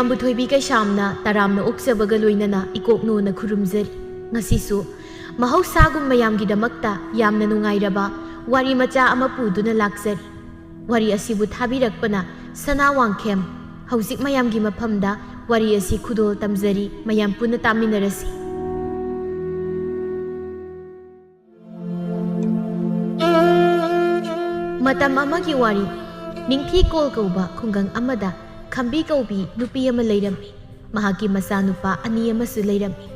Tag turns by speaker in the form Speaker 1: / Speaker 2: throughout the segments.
Speaker 1: ꯃꯌꯥꯝꯕꯨ ꯊꯣꯏꯕꯤ ꯀꯩꯁꯥꯝꯅ ꯇꯔꯥꯝꯅ ꯑꯣꯛꯆꯕꯒ ꯂꯣꯏꯅꯅ ꯏꯀꯣꯛꯅꯣꯅ ꯈꯨꯔꯨꯝꯖꯔꯤ ꯉꯁꯤꯁꯨ ꯃꯍꯧꯁꯥꯒꯨꯝ ꯃꯌꯥꯝꯒꯤꯗꯃꯛꯇ ꯌꯥꯝꯅ ꯅꯨꯡꯉꯥꯏꯔꯕ ꯋꯥꯔꯤ ꯃꯆꯥ ꯑꯃ ꯄꯨꯗꯨꯅ ꯂꯥꯛꯆꯔꯤ ꯋꯥꯔꯤ ꯑꯁꯤꯕꯨ ꯊꯥꯕꯤꯔꯛꯄꯅ ꯁꯅꯥ ꯋꯥꯡꯈꯦꯝ ꯍꯧꯖꯤꯛ ꯃꯌꯥꯝꯒꯤ ꯃꯐꯝꯗ ꯋꯥꯔꯤ ꯑꯁꯤ ꯈꯨꯗꯣꯜ ꯇꯝꯖꯔꯤ ꯃꯌꯥꯝ ꯄꯨꯟꯅ ꯇꯥꯃꯤꯟꯅꯔꯁꯤ ꯃꯇꯝ ꯑꯃꯒꯤ ꯋꯥꯔꯤ ꯅꯤꯡꯊꯤꯀꯣꯜ ꯀꯧꯕ ꯈꯨꯡꯒꯪ ꯑꯃꯗ ꯈꯝꯕꯤ ꯀꯧꯕꯤ ꯅꯨꯄꯤ ꯑꯃ ꯂꯩꯔꯝꯃꯤ ꯃꯍꯥꯛꯀꯤ ꯃꯆꯥꯅꯨꯄꯥ ꯑꯅꯤ ꯑꯃꯁꯨ ꯂꯩꯔꯝꯃꯤ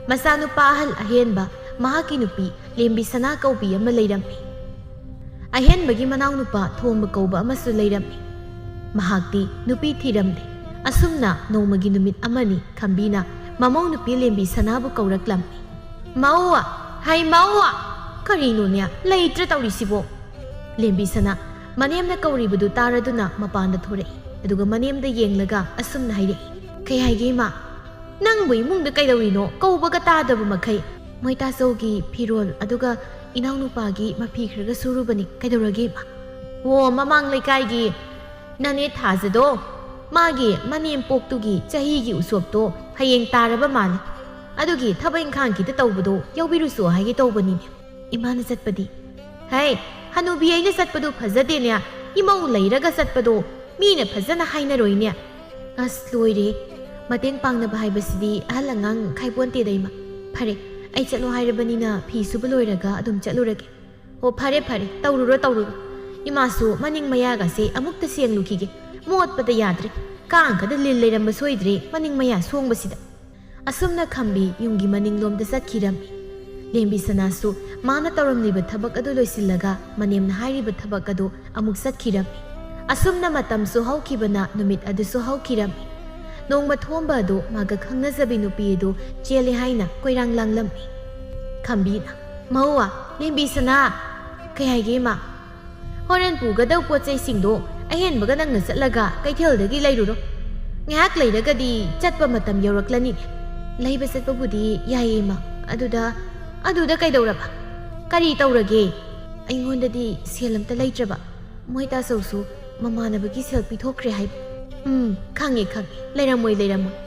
Speaker 1: ꯃꯆꯥꯅꯨꯄꯥ ꯑꯍꯜ ꯑꯍꯦꯟꯕ ꯃꯍꯥꯛꯀꯤ ꯅꯨꯄꯤ ꯂꯦꯝꯕꯤ ꯁꯅꯥ ꯀꯧꯕꯤ ꯑꯃ ꯂꯩꯔꯝꯃꯤ ꯑꯍꯦꯟꯕꯒꯤ ꯃꯅꯥꯎꯅꯨꯄꯥ ꯊꯣꯝꯕ ꯀꯧꯕ ꯑꯃꯁꯨ ꯂꯩꯔꯝꯃꯤ ꯃꯍꯥꯛꯇꯤ ꯅꯨꯄꯤ ꯊꯤꯔꯝꯗꯦ ꯑꯁꯨꯝꯅ ꯅꯣꯡꯃꯒꯤ ꯅꯨꯃꯤꯠ ꯑꯃꯅꯤ ꯈꯝꯕꯤꯅ ꯃꯃꯧ ꯅꯨꯄꯤ ꯂꯦꯝꯕꯤ ꯁꯅꯥꯕꯨ ꯀꯧꯔꯛꯂꯝꯃꯤ ꯃꯧꯋꯥ ꯍꯩ ꯃꯧꯋꯥ ꯀꯔꯤꯅꯣꯅꯦ ꯂꯩꯇ꯭ꯔ ꯇꯧꯔꯤꯁꯤꯕꯣ ꯂꯦꯝꯕꯤ ꯁꯅꯥ ꯃꯅꯦꯝꯅ ꯀꯧꯔꯤꯕꯗꯨ ꯇꯥꯔꯗꯨꯅ ꯃꯄꯥꯟꯗ ꯊꯣꯔꯛꯏ ꯑꯗꯨꯒ ꯃꯅꯦꯝꯗ ꯌꯦꯡꯂꯒ ꯑꯁꯨꯝꯅ ꯍꯥꯏꯔꯛꯏ ꯀꯩ ꯍꯥꯏꯒꯦ ꯏꯃꯥ ꯅꯪꯕꯨ ꯏꯃꯨꯡꯗ ꯀꯩꯗꯧꯔꯤꯅꯣ ꯀꯧꯕꯒ ꯇꯥꯗꯕ ꯃꯈꯩ ꯃꯣꯏ ꯇꯥꯆꯧꯒꯤ ꯐꯤꯔꯣꯜ ꯑꯗꯨꯒ ꯏꯅꯥꯎꯅꯨꯄꯥꯒꯤ ꯃꯐꯤ ꯈꯔꯒ ꯁꯨꯔꯨꯕꯅꯤ ꯀꯩꯗꯧꯔꯒꯦ ꯏꯃꯥ ꯑꯣ ꯃꯃꯥꯡ ꯂꯩꯀꯥꯏꯒꯤ ꯅꯅꯦ ꯊꯥꯖꯗꯣ ꯃꯥꯒꯤ ꯃꯅꯦꯝ ꯄꯣꯛꯇꯨꯒꯤ ꯆꯍꯤꯒꯤ ꯎꯁꯣꯞꯇꯣ ꯍꯌꯦꯡ ꯇꯥꯔꯕ ꯃꯥꯜꯂꯦ ꯑꯗꯨꯒꯤ ꯊꯕꯛ ꯏꯪꯈꯥꯡ ꯈꯤꯇ ꯇꯧꯕꯗꯣ ꯌꯥꯎꯕꯤꯔꯨꯁꯨ ꯍꯥꯏꯒꯦ ꯇꯧꯕꯅꯤꯅꯦ ꯏꯃꯥꯅ ꯆꯠꯄꯗꯤ ꯍꯩ ꯍꯅꯨꯕꯤ ꯑꯩꯅ ꯆꯠꯄꯗꯨ ꯐꯖꯗꯦꯅꯦ ꯏꯃꯧ ꯂꯩꯔꯒ ꯆꯠꯄꯗꯣ ꯃꯤꯅ ꯐꯖꯅ ꯍꯥꯏꯅꯔꯣꯏꯅꯦ ꯑꯁ ꯂꯣꯏꯔꯦ ꯃꯇꯦꯡ ꯄꯥꯡꯅꯕ ꯍꯥꯏꯕꯁꯤꯗꯤ ꯑꯍꯜ ꯑꯉꯥꯡ ꯈꯥꯏꯄꯣꯟꯇꯦꯗ ꯏꯃꯥ ꯐꯔꯦ ꯑꯩ ꯆꯠꯂꯣ ꯍꯥꯏꯔꯕꯅꯤꯅ ꯐꯤ ꯁꯨꯕ ꯂꯣꯏꯔꯒ ꯑꯗꯨꯝ ꯆꯠꯂꯨꯔꯒꯦ ꯑꯣ ꯐꯔꯦ ꯐꯔꯦ ꯇꯧꯔꯨꯔꯣ ꯏꯃꯥꯁꯨ ꯃꯅꯤꯡ ꯃꯌꯥꯒꯁꯦ ꯑꯃꯨꯛꯇ ꯁꯦꯡꯂꯨꯈꯤꯒꯦ ꯃꯣꯠꯄꯗ ꯌꯥꯗ꯭ꯔꯦ ꯀꯥꯡꯈꯗ ꯂꯤꯜ ꯂꯩꯔꯝꯕ ꯁꯣꯏꯗ꯭ꯔꯦ ꯃꯅꯤꯡ ꯃꯌꯥ ꯁꯣꯡꯕꯁꯤꯗ ꯑꯁꯨꯝꯅ ꯈꯝꯕꯤ ꯌꯨꯝꯒꯤ ꯃꯅꯤꯡꯂꯣꯝꯗ ꯆꯠꯈꯤꯔꯝꯃꯤ ꯂꯦꯝꯕꯤ ꯁꯅꯥꯁꯨ ꯃꯥꯅ ꯇꯧꯔꯝꯂꯤꯕ ꯊꯕꯛ ꯑꯗꯨ ꯂꯣꯏꯁꯤꯜꯂꯒ ꯃꯅꯦꯝꯅ ꯍꯥꯏꯔꯤꯕ ꯊꯕꯛ ꯑꯗꯨ ꯑꯃꯨꯛ ꯆꯠꯈꯤꯔꯝꯃꯤ ꯑꯁꯨꯝꯅ ꯃꯇꯝꯁꯨ ꯍꯧꯈꯤꯕꯅ ꯅꯨꯃꯤꯠ ꯑꯗꯨꯁꯨ ꯍꯧꯈꯤꯔꯝꯃꯤ ꯅꯣꯡꯃ ꯊꯣꯝꯕ ꯑꯗꯨ ꯃꯥꯒ ꯈꯪꯅꯖꯕꯤ ꯅꯨꯄꯤ ꯑꯗꯨ ꯆꯦꯜꯂꯦ ꯍꯥꯏꯅ ꯀꯣꯏꯔꯥꯡ ꯂꯥꯡꯂꯝꯃꯤ ꯈꯝꯕꯤꯅ ꯃꯧꯋꯥ ꯂꯦꯝꯕꯤ ꯁꯅꯥ ꯀꯩ ꯍꯥꯏꯒꯦ ꯏꯃꯥ ꯍꯣꯔꯦꯟ ꯄꯨꯒꯗꯧ ꯄꯣꯠ ꯆꯩꯁꯤꯡꯗꯣ ꯑꯍꯦꯟꯕꯒ ꯅꯪꯅ ꯆꯠꯂꯒ ꯀꯩꯊꯦꯜꯗꯒꯤ ꯂꯩꯔꯨꯔꯣ ꯉꯥꯏꯍꯥꯛ ꯂꯩꯔꯒꯗꯤ ꯆꯠꯄ ꯃꯇꯝ ꯌꯧꯔꯛꯂꯅꯤꯅꯦ ꯂꯩꯕ ꯆꯠꯄꯕꯨꯗꯤ ꯌꯥꯏꯌꯦ ꯏꯃꯥ ꯑꯗꯨꯗ ꯀꯩꯗꯧꯔꯕ ꯀꯔꯤ ꯇꯧꯔꯒꯦ ꯑꯩꯉꯣꯟꯗꯗꯤ ꯁꯦꯜ ꯑꯝꯇ ꯂꯩꯇ꯭ꯔꯕ ꯃꯣꯏ ꯇꯥꯆꯧꯁꯨ ꯃꯃꯥꯟꯅꯕꯒꯤ ꯁꯦꯜ ꯄꯤꯊꯣꯛꯈ꯭ꯔꯦ ꯍꯥꯏꯕ ꯈꯪꯉꯦ ꯂꯩꯔꯝꯃꯣꯏ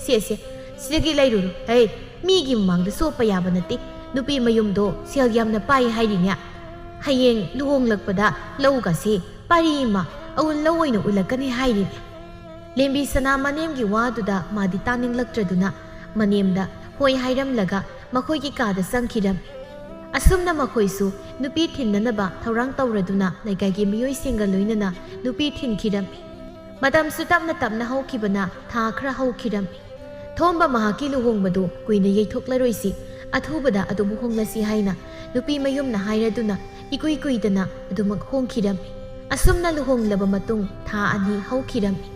Speaker 1: ꯁꯦ ꯁꯤꯗꯒꯤ ꯂꯩꯔꯨꯔꯣ ꯍꯩ ꯃꯤꯒꯤ ꯃꯃꯥꯡꯗ ꯆꯣꯞꯄ ꯌꯥꯕ ꯅꯠꯇꯦ ꯅꯨꯄꯤ ꯃꯌꯨꯝꯗꯣ ꯁꯦꯜ ꯌꯥꯝꯅ ꯄꯥꯏ ꯍꯥꯏꯔꯤꯅꯦ ꯍꯌꯦꯡ ꯂꯨꯍꯣꯡꯂꯛꯄꯗ ꯂꯧꯒꯁꯦ ꯄꯥꯔꯤ ꯑꯃ ꯑꯎꯟ ꯂꯧ ꯑꯣꯏꯅ ꯎꯠꯂꯛꯀꯅꯤ ꯍꯥꯏꯔꯤꯅꯦ ꯂꯦꯝꯕꯤ ꯁꯅꯥ ꯃꯅꯦꯝꯒꯤ ꯋꯥꯗꯨꯗ ꯃꯥꯗꯤ ꯇꯥꯅꯤꯡꯂꯛꯇ꯭ꯔꯗꯨꯅ ꯃꯅꯦꯝꯗ ꯍꯣꯏ ꯍꯥꯏꯔꯝꯂꯒ ꯃꯈꯣꯏꯒꯤ ꯀꯥꯗ ꯆꯪꯈꯤꯔꯝꯃꯤ ꯑꯁꯨꯝꯅ ꯃꯈꯣꯏꯁꯨ ꯅꯨꯄꯤ ꯊꯤꯟꯅꯅꯕ ꯊꯧꯔꯥꯡ ꯇꯧꯔꯗꯨꯅ ꯂꯩꯀꯥꯏꯒꯤ ꯃꯤꯑꯣꯏꯁꯤꯡꯒ ꯂꯣꯏꯅꯅ ꯅꯨꯄꯤ ꯊꯤꯟꯈꯤꯔꯝꯃꯤ ꯃꯇꯝꯁꯨ ꯇꯞꯅ ꯍꯧꯈꯤꯕꯅ ꯊꯥ ꯈꯔ ꯍꯧꯈꯤꯔꯝꯃꯤ ꯊꯣꯝꯕ ꯃꯍꯥꯛꯀꯤ ꯂꯨꯍꯣꯡꯕꯗꯨ ꯀꯨꯏꯅ ꯌꯩꯊꯣꯛꯂꯔꯣꯏꯁꯤ ꯑꯊꯨꯕꯗ ꯑꯗꯨꯝ ꯍꯣꯡꯂꯁꯤ ꯍꯥꯏꯅ ꯅꯨꯄꯤ ꯃꯌꯨꯝꯅ ꯍꯥꯏꯔꯗꯨꯅ ꯏꯀꯨꯏ ꯀꯨꯏꯗꯅ ꯑꯗꯨꯃꯛ ꯍꯣꯡꯈꯤꯔꯝꯃꯤ ꯑꯁꯨꯝꯅ ꯂꯨꯍꯣꯡꯂꯕ ꯃꯇꯨꯡ ꯊꯥ 2 ꯍꯧꯈꯤꯔꯝꯃꯤ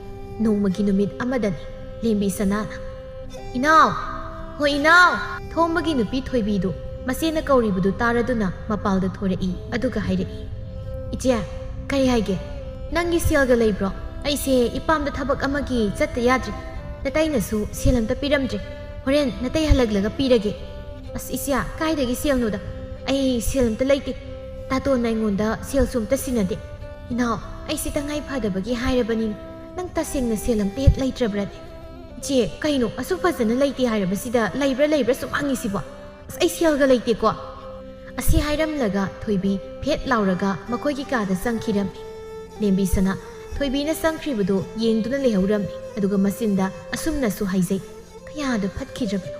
Speaker 1: ꯅꯣꯡꯃꯒꯤ ꯅꯨꯃꯤꯠ ꯑꯃꯗꯅꯤ ꯂꯦꯝꯕꯤ ꯁꯅꯥꯅ ꯏꯅꯥꯎ ꯍꯣꯏ ꯏꯅꯥꯎ ꯊꯣꯝꯕꯒꯤ ꯅꯨꯄꯤ ꯊꯣꯏꯕꯤꯗꯨ ꯃꯆꯦꯅ ꯀꯧꯔꯤꯕꯗꯨ ꯇꯥꯔꯗꯨꯅ ꯃꯄꯥꯜꯗ ꯊꯣꯔꯛꯏ ꯑꯗꯨꯒ ꯍꯥꯏꯔꯛꯏ ꯏꯆꯦ ꯀꯔꯤ ꯍꯥꯏꯒꯦ ꯅꯪꯒꯤ ꯁꯦꯜꯒ ꯂꯩꯕ꯭ꯔꯣ ꯑꯩꯁꯦ ꯏꯄꯥꯝꯗ ꯊꯕꯛ ꯑꯃꯒꯤ ꯆꯠꯇ ꯌꯥꯗ꯭ꯔꯤ ꯅꯇꯩꯅꯁꯨ ꯁꯦꯜ ꯑꯝꯇ ꯄꯤꯔꯝꯗ꯭ꯔꯦ ꯍꯣꯔꯦꯟ ꯅꯇꯩ ꯍꯜꯂꯛꯂꯒ ꯄꯤꯔꯒꯦ ꯑꯁ ꯏꯆꯦ ꯀꯥꯏꯗꯒꯤ ꯁꯦꯜꯅꯣꯗ ꯑꯩ ꯁꯦꯜ ꯑꯝꯇ ꯂꯩꯇꯦ ꯇꯥꯇꯣꯟꯅ ꯑꯩꯉꯣꯟꯗ ꯁꯦꯜꯁꯨ ꯑꯝꯇ ꯁꯤꯟꯅꯗꯦ ꯏꯅꯥꯎ ꯑꯩꯁꯦ ꯇꯉꯥꯏ ꯐꯗꯕꯒꯤ ꯍꯥꯏꯔꯕꯅꯤꯅ ꯅꯪ ꯇꯁꯦꯡꯅ ꯁꯦꯜ ꯑꯝꯇ ꯍꯦꯛ ꯂꯩꯇ꯭ꯔꯕ꯭ꯔꯅꯦ ꯏꯆꯦ ꯀꯩꯅꯣ ꯑꯁꯨꯛ ꯐꯖꯅ ꯂꯩꯇꯦ ꯍꯥꯏꯔꯕꯁꯤꯗ ꯂꯩꯕ꯭ꯔꯥ ꯁꯨꯝ ꯍꯪꯉꯤꯁꯤꯕꯣ ꯑꯁ ꯑꯩ ꯁꯦꯜꯒ ꯂꯩꯇꯦꯀꯣ ꯑꯁꯤ ꯍꯥꯏꯔꯝꯂꯒ ꯊꯣꯏꯕꯤ ꯐꯦꯠ ꯂꯥꯎꯔꯒ ꯃꯈꯣꯏꯒꯤ ꯀꯥꯗ ꯆꯪꯈꯤꯔꯝꯃꯤ ꯂꯦꯝꯕꯤ ꯁꯅꯥ ꯊꯣꯏꯕꯤꯅ ꯆꯪꯈ꯭ꯔꯤꯕꯗꯨ ꯌꯦꯡꯗꯨꯅ ꯂꯩꯍꯧꯔꯝꯃꯤ ꯑꯗꯨꯒ ꯃꯆꯤꯟꯗ ꯑꯁꯨꯝꯅꯁꯨ ꯍꯥꯏꯖꯩ ꯀꯌꯥꯗ ꯐꯠꯈꯤꯗ꯭ꯔꯕꯅꯣ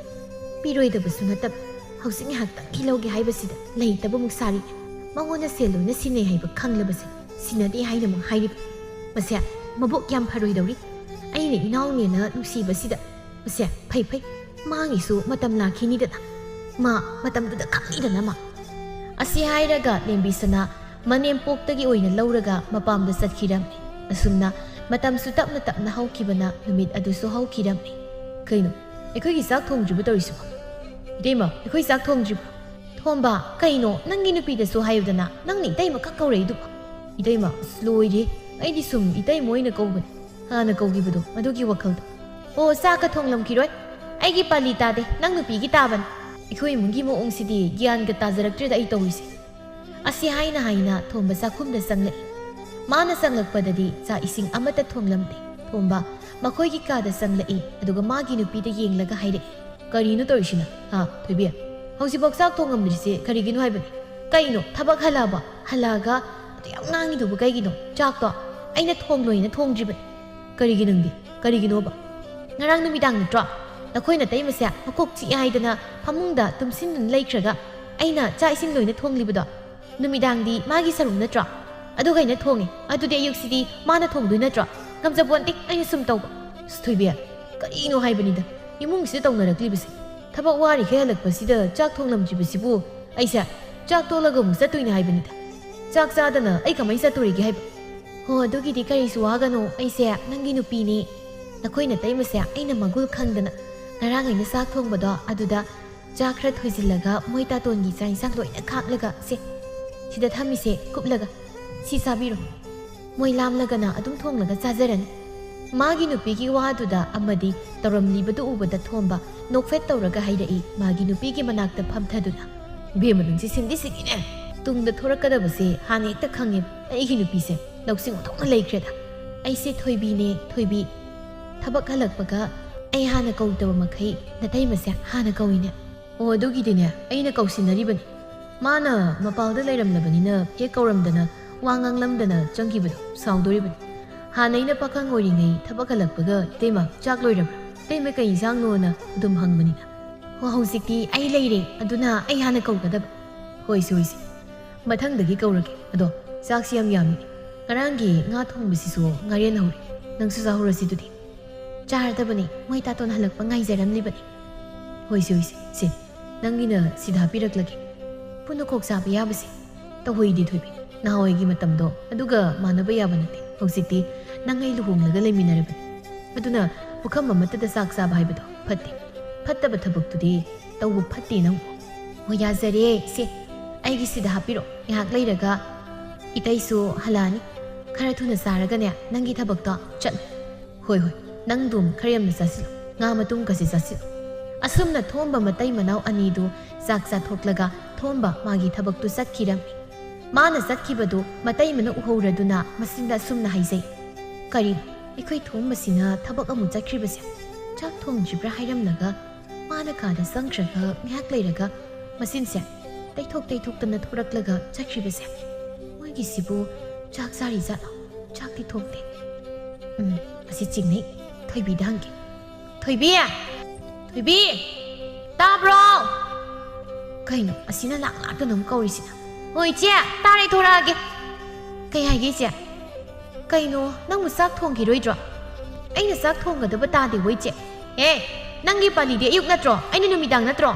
Speaker 1: ꯄꯤꯔꯣꯏꯗꯕꯁꯨ ꯅꯠꯇꯕ ꯍꯧꯖꯤꯛ ꯉꯥꯏꯍꯥꯛꯇꯪꯒꯤ ꯂꯧꯒꯦ ꯍꯥꯏꯕꯁꯤꯗ ꯂꯩꯇꯕꯃꯨꯛ ꯁꯥꯔꯤ ꯃꯉꯣꯟꯗ ꯁꯦꯜ ꯂꯣꯏꯅ ꯁꯤꯟꯅꯩ ꯍꯥꯏꯕ ꯈꯪꯂꯕꯁꯦ ꯁꯤꯟꯅꯗꯦ ꯍꯥꯏꯅꯃꯨꯛ ꯍꯥꯏꯔꯤꯕ ꯃꯁꯦ ꯃꯕꯣꯛ ꯌꯥꯝ ꯐꯔꯣꯏꯗꯧꯔꯤ ꯑꯩꯅ ꯏꯅꯥꯎꯅꯦꯅ ꯅꯨꯡꯁꯤꯕꯁꯤꯗ ꯃꯁꯦ ꯐꯩ ꯃꯥꯒꯤꯁꯨ ꯃꯇꯝ ꯂꯥꯛꯈꯤꯅꯤꯗꯅ ꯃꯥ ꯃꯇꯝꯗꯨꯗ ꯈꯪꯅꯤꯗꯅ ꯃꯥ ꯑꯁꯤ ꯍꯥꯏꯔꯒ ꯂꯦꯝꯕꯤ ꯁꯅꯥ ꯃꯅꯦꯝꯄꯣꯛꯇꯒꯤ ꯑꯣꯏꯅ ꯂꯧꯔꯒ ꯃꯄꯥꯝꯗ ꯆꯠꯈꯤꯔꯝꯃꯤ ꯑꯁꯨꯝꯅ ꯃꯇꯝꯁꯨ ꯇꯞꯅ ꯍꯧꯈꯤꯕꯅ ꯅꯨꯃꯤꯠ ꯑꯗꯨꯁꯨ ꯍꯧꯈꯤꯔꯝꯃꯤ ꯀꯩꯅꯣ ꯑꯩꯈꯣꯏꯒꯤ ꯆꯥꯛ ꯊꯣꯡꯗ꯭ꯔꯤꯕ ꯇꯧꯔꯤꯁꯤꯕꯣ ꯏꯇꯩꯃ ꯑꯩꯈꯣꯏ ꯆꯥꯛ ꯊꯣꯡꯗ꯭ꯔꯤꯕꯣ ꯊꯣꯝꯕ ꯀꯩꯅꯣ ꯅꯪꯒꯤ ꯅꯨꯄꯤꯗꯁꯨ ꯍꯥꯏꯌꯨꯗꯅ ꯅꯪꯅ ꯏꯇꯩꯃ ꯈꯛ ꯀꯧꯔꯛꯏꯗꯨꯕꯣ ꯏꯇꯩꯃ ꯂꯣꯏꯔꯦ ꯑꯩꯗꯤ ꯁꯨꯝ ꯏꯇꯩꯃ ꯑꯣꯏꯅ ꯀꯧꯕꯅꯤ ꯍꯥꯟꯅ ꯀꯧꯈꯤꯕꯗꯣ ꯑꯗꯨꯒꯤ ꯋꯥꯈꯜꯗ ꯑꯣ ꯆꯥꯛꯀ ꯊꯣꯡꯂꯝꯈꯤꯔꯣꯏ ꯑꯩꯒꯤ ꯄꯥꯂꯤ ꯇꯥꯗꯦ ꯅꯪ ꯅꯨꯄꯤꯒꯤ ꯇꯥꯕꯅꯤ ꯑꯩꯈꯣꯏ ꯏꯃꯨꯡꯒꯤ ꯃꯑꯣꯡꯁꯤꯗꯤ ꯒ꯭ꯌꯥꯟꯒ ꯇꯥꯖꯔꯛꯇ꯭ꯔꯦꯗ ꯑꯩ ꯇꯧꯔꯤꯁꯦ ꯑꯁꯤ ꯍꯥꯏꯅ ꯊꯣꯝꯕ ꯆꯥꯛꯈꯨꯝꯗ ꯆꯪꯂꯛꯏ ꯃꯥꯅ ꯆꯪꯂꯛꯄꯗꯗꯤ ꯆꯥꯛ ꯏꯁꯤꯡ ꯑꯃꯠꯇ ꯊꯣꯡꯂꯝꯗꯦ ꯊꯣꯝꯕ ꯃꯈꯣꯏꯒꯤ ꯀꯥꯗ ꯆꯪꯂꯛꯏ ꯑꯗꯨꯒ ꯃꯥꯒꯤ ꯅꯨꯄꯤꯗ ꯌꯦꯡꯂꯒ ꯍꯥꯏꯔꯛꯏ ꯀꯔꯤꯅꯣ ꯇꯧꯔꯤꯁꯤꯅ ꯊꯣꯏꯕꯤ ꯍꯧꯖꯤꯛꯐꯥꯎ ꯆꯥꯛ ꯊꯣꯡꯉꯝꯗ꯭ꯔꯤꯁꯦ ꯀꯔꯤꯒꯤꯅꯣ ꯍꯥꯏꯕꯅꯤ ꯀꯩꯅꯣ ꯊꯕꯛ ꯍꯜꯂꯛꯑꯕ ꯍꯜꯂꯛꯑꯒ ꯑꯗꯨ ꯌꯥꯝ ꯉꯥꯡꯉꯤꯗꯨꯕꯨ ꯀꯩꯒꯤꯅꯣ ꯆꯥꯛꯇꯣ ꯑꯩꯅ ꯊꯣꯡꯂꯣꯏꯅ ꯊꯣꯡꯗ꯭ꯔꯤꯕꯅꯤ ꯀꯔꯤꯒꯤ ꯅꯪꯗꯤ ꯀꯔꯤꯒꯤꯅꯣꯕ ꯉꯔꯥꯡ ꯅꯨꯃꯤꯗꯥꯡ ꯅꯠꯇ꯭ꯔꯣ ꯅꯈꯣꯏꯅ ꯇꯩꯃꯁꯦ ꯃꯀꯣꯛ ꯆꯤꯛꯑꯦ ꯍꯥꯏꯗꯅ ꯐꯃꯨꯡꯗ ꯇꯨꯝꯁꯤꯟꯗꯨꯅ ꯂꯩꯈ꯭ꯔꯒ ꯑꯩꯅ ꯆꯥꯛ ꯏꯁꯤꯡ ꯂꯣꯏꯅ ꯊꯣꯡꯂꯤꯕꯗꯣ ꯅꯨꯃꯤꯗꯥꯡꯗꯤ ꯃꯥꯒꯤ ꯁꯔꯨꯛ ꯅꯠꯇ꯭ꯔꯣ ꯑꯗꯨꯒ ꯑꯩꯅ ꯊꯣꯡꯉꯦ ꯑꯗꯨꯗꯤ ꯑꯌꯨꯛꯁꯤꯗꯤ ꯃꯥꯅ ꯊꯣꯡꯗꯣꯏ ꯅꯠꯇ꯭ꯔꯣ ꯉꯝꯖꯄꯣꯟꯇꯦ ꯑꯩꯅ ꯁꯨꯝ ꯇꯧꯕ ꯊꯣꯏꯕꯤ ꯀꯔꯤꯅꯣ ꯍꯥꯏꯕꯅꯤꯗ 이몽시에 ꯇꯧꯅꯔꯛꯂꯤꯕꯁꯤ ꯊꯕꯛ ꯋꯥꯔꯤꯈꯩ ꯍꯜꯂꯛꯄꯁꯤꯗ ꯆꯥꯛ ꯊꯣꯡꯂꯝꯗ꯭ꯔꯤꯕꯁꯤꯕꯨ ꯑꯩꯁꯦ ꯆꯥꯛ ꯇꯣꯜꯂꯒ ꯑꯃꯨꯛ ꯆꯠꯇꯣꯏꯅꯦ ꯍꯥꯏꯕꯅꯤꯗ ꯆꯥꯛ ꯆꯥꯗꯅ ꯑꯩ ꯀꯃꯥꯏ ꯆꯠꯇꯣꯔꯤꯒꯦ ꯍꯥꯏꯕ ꯍꯣ ꯑꯗꯨꯒꯤꯗꯤ ꯀꯔꯤꯁꯨ ꯋꯥꯒꯅꯣ ꯑꯩꯁꯦ ꯅꯪꯒꯤ ꯅꯨꯄꯤꯅꯤ ꯅꯈꯣꯏꯅ ꯇꯩꯃꯁꯦ ꯑꯩꯅ ꯃꯒꯨꯜ ꯈꯪꯗꯅ ꯉꯔꯥꯡ ꯑꯩꯅ ꯆꯥꯛ ꯊꯣꯡꯕꯗꯣ ꯑꯗꯨꯗ ꯆꯥꯛ ꯈꯔ ꯊꯣꯏꯖꯤꯜꯂꯒ ꯃꯣꯏ ꯇꯥꯇꯣꯟꯒꯤ ꯆꯥꯛ ꯏꯟꯁꯥꯡ ꯂꯣꯏꯅ ꯈꯥꯛꯂꯒ ꯁꯦ ꯁꯤꯗ ꯊꯝꯃꯤꯁꯦ ꯀꯨꯞꯂꯒ ꯁꯤ ꯆꯥꯕꯤꯔꯣ ꯃꯣꯏ ꯂꯥꯝꯂꯒꯅ ꯑꯗꯨꯝ ꯊꯣꯡꯂꯒ ꯆꯥꯖꯔꯅꯤ ꯃꯥꯒꯤ ꯅꯨꯄꯤꯒꯤ ꯋꯥꯗꯨꯗ ꯑꯃꯗꯤ ꯇꯧꯔꯝꯂꯤꯕꯗꯨ ꯎꯕꯗ ꯊꯣꯝꯕ ꯅꯣꯛꯐꯦꯠ ꯇꯧꯔꯒ ꯍꯥꯏꯔꯛꯏ ꯃꯥꯒꯤ ꯅꯨꯄꯤꯒꯤ ꯃꯅꯥꯛꯇ ꯐꯝꯊꯗꯨꯅ ꯕꯦꯝꯃ ꯅꯪꯁꯤ ꯁꯤꯡꯗꯤ ꯁꯤꯡꯉꯤꯅꯦ ꯇꯨꯡꯗ ꯊꯣꯔꯛꯀꯗꯕꯁꯦ ꯍꯥꯟꯅ ꯍꯦꯛꯇ ꯈꯪꯉꯦ ꯑꯩꯒꯤ ꯅꯨꯄꯤꯁꯦ ꯂꯧꯁꯤꯡ ꯑꯣꯟꯊꯣꯛꯅ ꯂꯩꯈ꯭ꯔꯦꯗ ꯑꯩꯁꯦ ꯊꯣꯏꯕꯤꯅꯦ ꯊꯣꯏꯕꯤ ꯊꯕꯛ ꯍꯜꯂꯛꯄꯒ ꯑꯩ ꯍꯥꯟꯅ ꯀꯧꯗꯕ ꯃꯈꯩ ꯅꯇꯩꯃꯁꯦ ꯍꯥꯟꯅ ꯀꯧꯏꯅꯦ ꯑꯣ ꯑꯗꯨꯒꯤꯗꯤꯅꯦ ꯑꯩꯅ ꯀꯧꯁꯤꯟꯅꯔꯤꯕꯅꯤ ꯃꯥꯅ ꯃꯄꯥꯜꯗ ꯂꯩꯔꯝꯂꯕꯅꯤꯅ ꯍꯦꯛ ꯀꯧꯔꯝꯗꯅ ꯋꯥ ꯉꯥꯡꯂꯝꯗꯅ ꯆꯪꯈꯤꯕꯗꯣ ꯁꯥꯎꯗꯣꯔꯤꯕꯅꯤ ꯍꯥꯟꯅ ꯑꯩꯅ ꯄꯥꯈꯪ ꯑꯣꯏꯔꯤꯉꯩ ꯊꯕꯛ ꯍꯜꯂꯛꯄꯒ ꯏꯇꯩꯃ ꯆꯥꯛ ꯂꯣꯏꯔꯕ꯭ꯔꯥ ꯏꯇꯩꯃ ꯀꯩ ꯏꯟꯁꯥꯡꯅꯣꯅ ꯑꯗꯨꯝ ꯍꯪꯕꯅꯤꯅ ꯍꯣ ꯍꯧꯖꯤꯛꯇꯤ ꯑꯩ ꯂꯩꯔꯦ ꯑꯗꯨꯅ ꯑꯩ ꯍꯥꯟꯅ ꯀꯧꯒꯗꯕ ꯍꯣꯏꯁꯤ ꯍꯣꯏꯁꯤ ꯃꯊꯪꯗꯒꯤ ꯀꯧꯔꯒꯦ ꯑꯗꯣ ꯆꯥꯛꯁꯤ ꯌꯥꯝ ꯌꯥꯝꯃꯤ ꯉꯔꯥꯡꯒꯤ ꯉꯥ ꯊꯣꯡꯕꯁꯤꯁꯨ ꯉꯥꯔꯦꯟ ꯍꯧꯔꯦ ꯅꯪꯁꯨ ꯆꯥꯍꯧꯔꯁꯤ ꯑꯗꯨꯗꯤ ꯆꯥꯔꯗꯕꯅꯤ ꯃꯣꯏ ꯇꯥꯇꯣꯟ ꯍꯜꯂꯛꯄ ꯉꯥꯏꯖꯔꯝꯂꯤꯕꯅꯤ ꯍꯣꯏꯁꯤ ꯍꯣꯏꯁꯤ ꯁꯤ ꯅꯪꯒꯤꯅ ꯁꯤꯗ ꯍꯥꯞꯄꯤꯔꯛꯂꯒꯦ ꯄꯨꯟꯅ ꯀꯣꯛ ꯆꯥꯕ ꯌꯥꯕꯁꯦ ꯇꯧꯍꯩꯗꯤ ꯊꯣꯏꯕꯤ ꯅꯍꯥꯟꯋꯥꯏꯒꯤ ꯃꯇꯝꯗꯣ ꯑꯗꯨꯒ ꯃꯥꯟꯅꯕ ꯌꯥꯕ ꯅꯠꯇꯦ ꯍꯧꯖꯤꯛꯇꯤ ꯅꯪ ꯑꯩ ꯂꯨꯍꯣꯡꯂꯒ ꯂꯩꯃꯤꯟꯅꯔꯕꯅꯤ ꯑꯗꯨꯅ ꯄꯨꯈꯝ ꯑꯃꯠꯇꯗ ꯆꯥꯛ ꯆꯥꯕ ꯍꯥꯏꯕꯗꯣ ꯐꯠꯇꯦ ꯐꯠꯇꯕ ꯊꯕꯛꯇꯨꯗꯤ ꯇꯧꯕ ꯐꯠꯇꯦ ꯅꯪ ꯍꯣꯏ ꯌꯥꯖꯔꯦ ꯁꯦ ꯑꯩꯒꯤ ꯁꯤꯗ ꯍꯥꯞꯄꯤꯔꯣ ꯉꯥꯏꯍꯥꯛ ꯂꯩꯔꯒ ꯏꯇꯩꯁꯨ ꯍꯜꯂꯛꯑꯅꯤ ꯈꯔ ꯊꯨꯅ ꯆꯥꯔꯒꯅꯦ ꯅꯪꯒꯤ ꯊꯕꯛꯇꯣ ꯆꯠꯂꯨ ꯍꯣꯏ ꯍꯣꯏ ꯅꯪꯗꯨꯝ ꯈꯔ ꯌꯥꯝꯅ ꯆꯥꯁꯤꯜꯂꯨ ꯉꯥ ꯃꯇꯨꯡꯒꯁꯦ ꯆꯥꯁꯤꯜꯂꯨ ꯑꯁꯨꯝꯅ ꯊꯣꯝꯕ ꯃꯇꯩ ꯃꯅꯥꯎ ꯑꯅꯤꯗꯨ ꯆꯥꯛ ꯆꯥꯊꯣꯛꯂꯒ ꯊꯣꯝꯕ ꯃꯥꯒꯤ ꯊꯕꯛꯇꯨ ꯆꯠꯈꯤꯔꯝꯃꯤ ꯃꯥꯅ ꯆꯠꯈꯤꯕꯗꯨ ꯃꯇꯩꯃꯅ ꯎꯍꯧꯔꯗꯨꯅ ꯃꯆꯤꯟꯗ ꯑꯁꯨꯝꯅ ꯍꯥꯏꯖꯩ ꯀꯔꯤꯅꯣ ꯑꯩꯈꯣꯏ ꯊꯣꯝꯕꯁꯤꯅ ꯊꯕꯛ ꯑꯃꯨꯛ ꯆꯠꯈ꯭ꯔꯤꯕꯁꯦ ꯆꯥꯛ ꯊꯣꯡꯗ꯭ꯔꯤꯕ꯭ꯔꯥ ꯍꯥꯏꯔꯝꯂꯒ ꯃꯥꯅ ꯀꯥꯗ ꯆꯪꯈ꯭ꯔꯒ ꯉꯥꯏꯍꯥꯛ ꯂꯩꯔꯒ ꯃꯆꯤꯟꯁꯦ ꯇꯩꯊꯣꯛꯇꯅ ꯊꯣꯔꯛꯂꯒ ꯆꯠꯈ꯭ꯔꯤꯕꯁꯦ ꯃꯣꯏꯒꯤꯁꯤꯕꯨ ꯆꯥꯛ ꯆꯥꯔꯤ ꯖꯥꯠꯂꯣ ꯆꯥꯛꯇꯤ ꯊꯣꯡꯗꯦ ꯑꯁꯤ ꯆꯤꯡꯅꯩ ꯊꯣꯏꯕꯤꯗ ꯍꯪꯒꯦ ꯊꯣꯏꯕꯤ ꯊꯣꯏꯕꯤ ꯇꯥꯕ꯭ꯔꯣ ꯀꯩꯅꯣ ꯑꯁꯤꯅ ꯂꯥꯛꯇꯅ ꯑꯃꯨꯛ ꯀꯧꯔꯤꯁꯤꯅ ꯍꯣꯏ ꯏꯆꯦ ꯇꯥꯔꯦ ꯊꯣꯔꯛꯑꯒꯦ ꯀꯩ ꯍꯥꯏꯒꯦ ꯏꯆꯦ ꯀꯩꯅꯣ ꯅꯪꯕꯨ ꯆꯥꯛ ꯊꯣꯡꯈꯤꯔꯣꯏꯗ꯭ꯔꯣ ꯑꯩꯅ ꯆꯥꯛ ꯊꯣꯡꯒꯗꯕ ꯇꯥꯗꯦ ꯍꯣꯏ ꯏꯆꯦ ꯅꯪꯒꯤ ꯄꯥꯂꯤꯗꯤ ꯑꯌꯨꯛ ꯅꯠꯇ꯭ꯔꯣ ꯑꯩꯅ ꯅꯨꯃꯤꯗꯥꯡ ꯅꯠꯇ꯭ꯔꯣ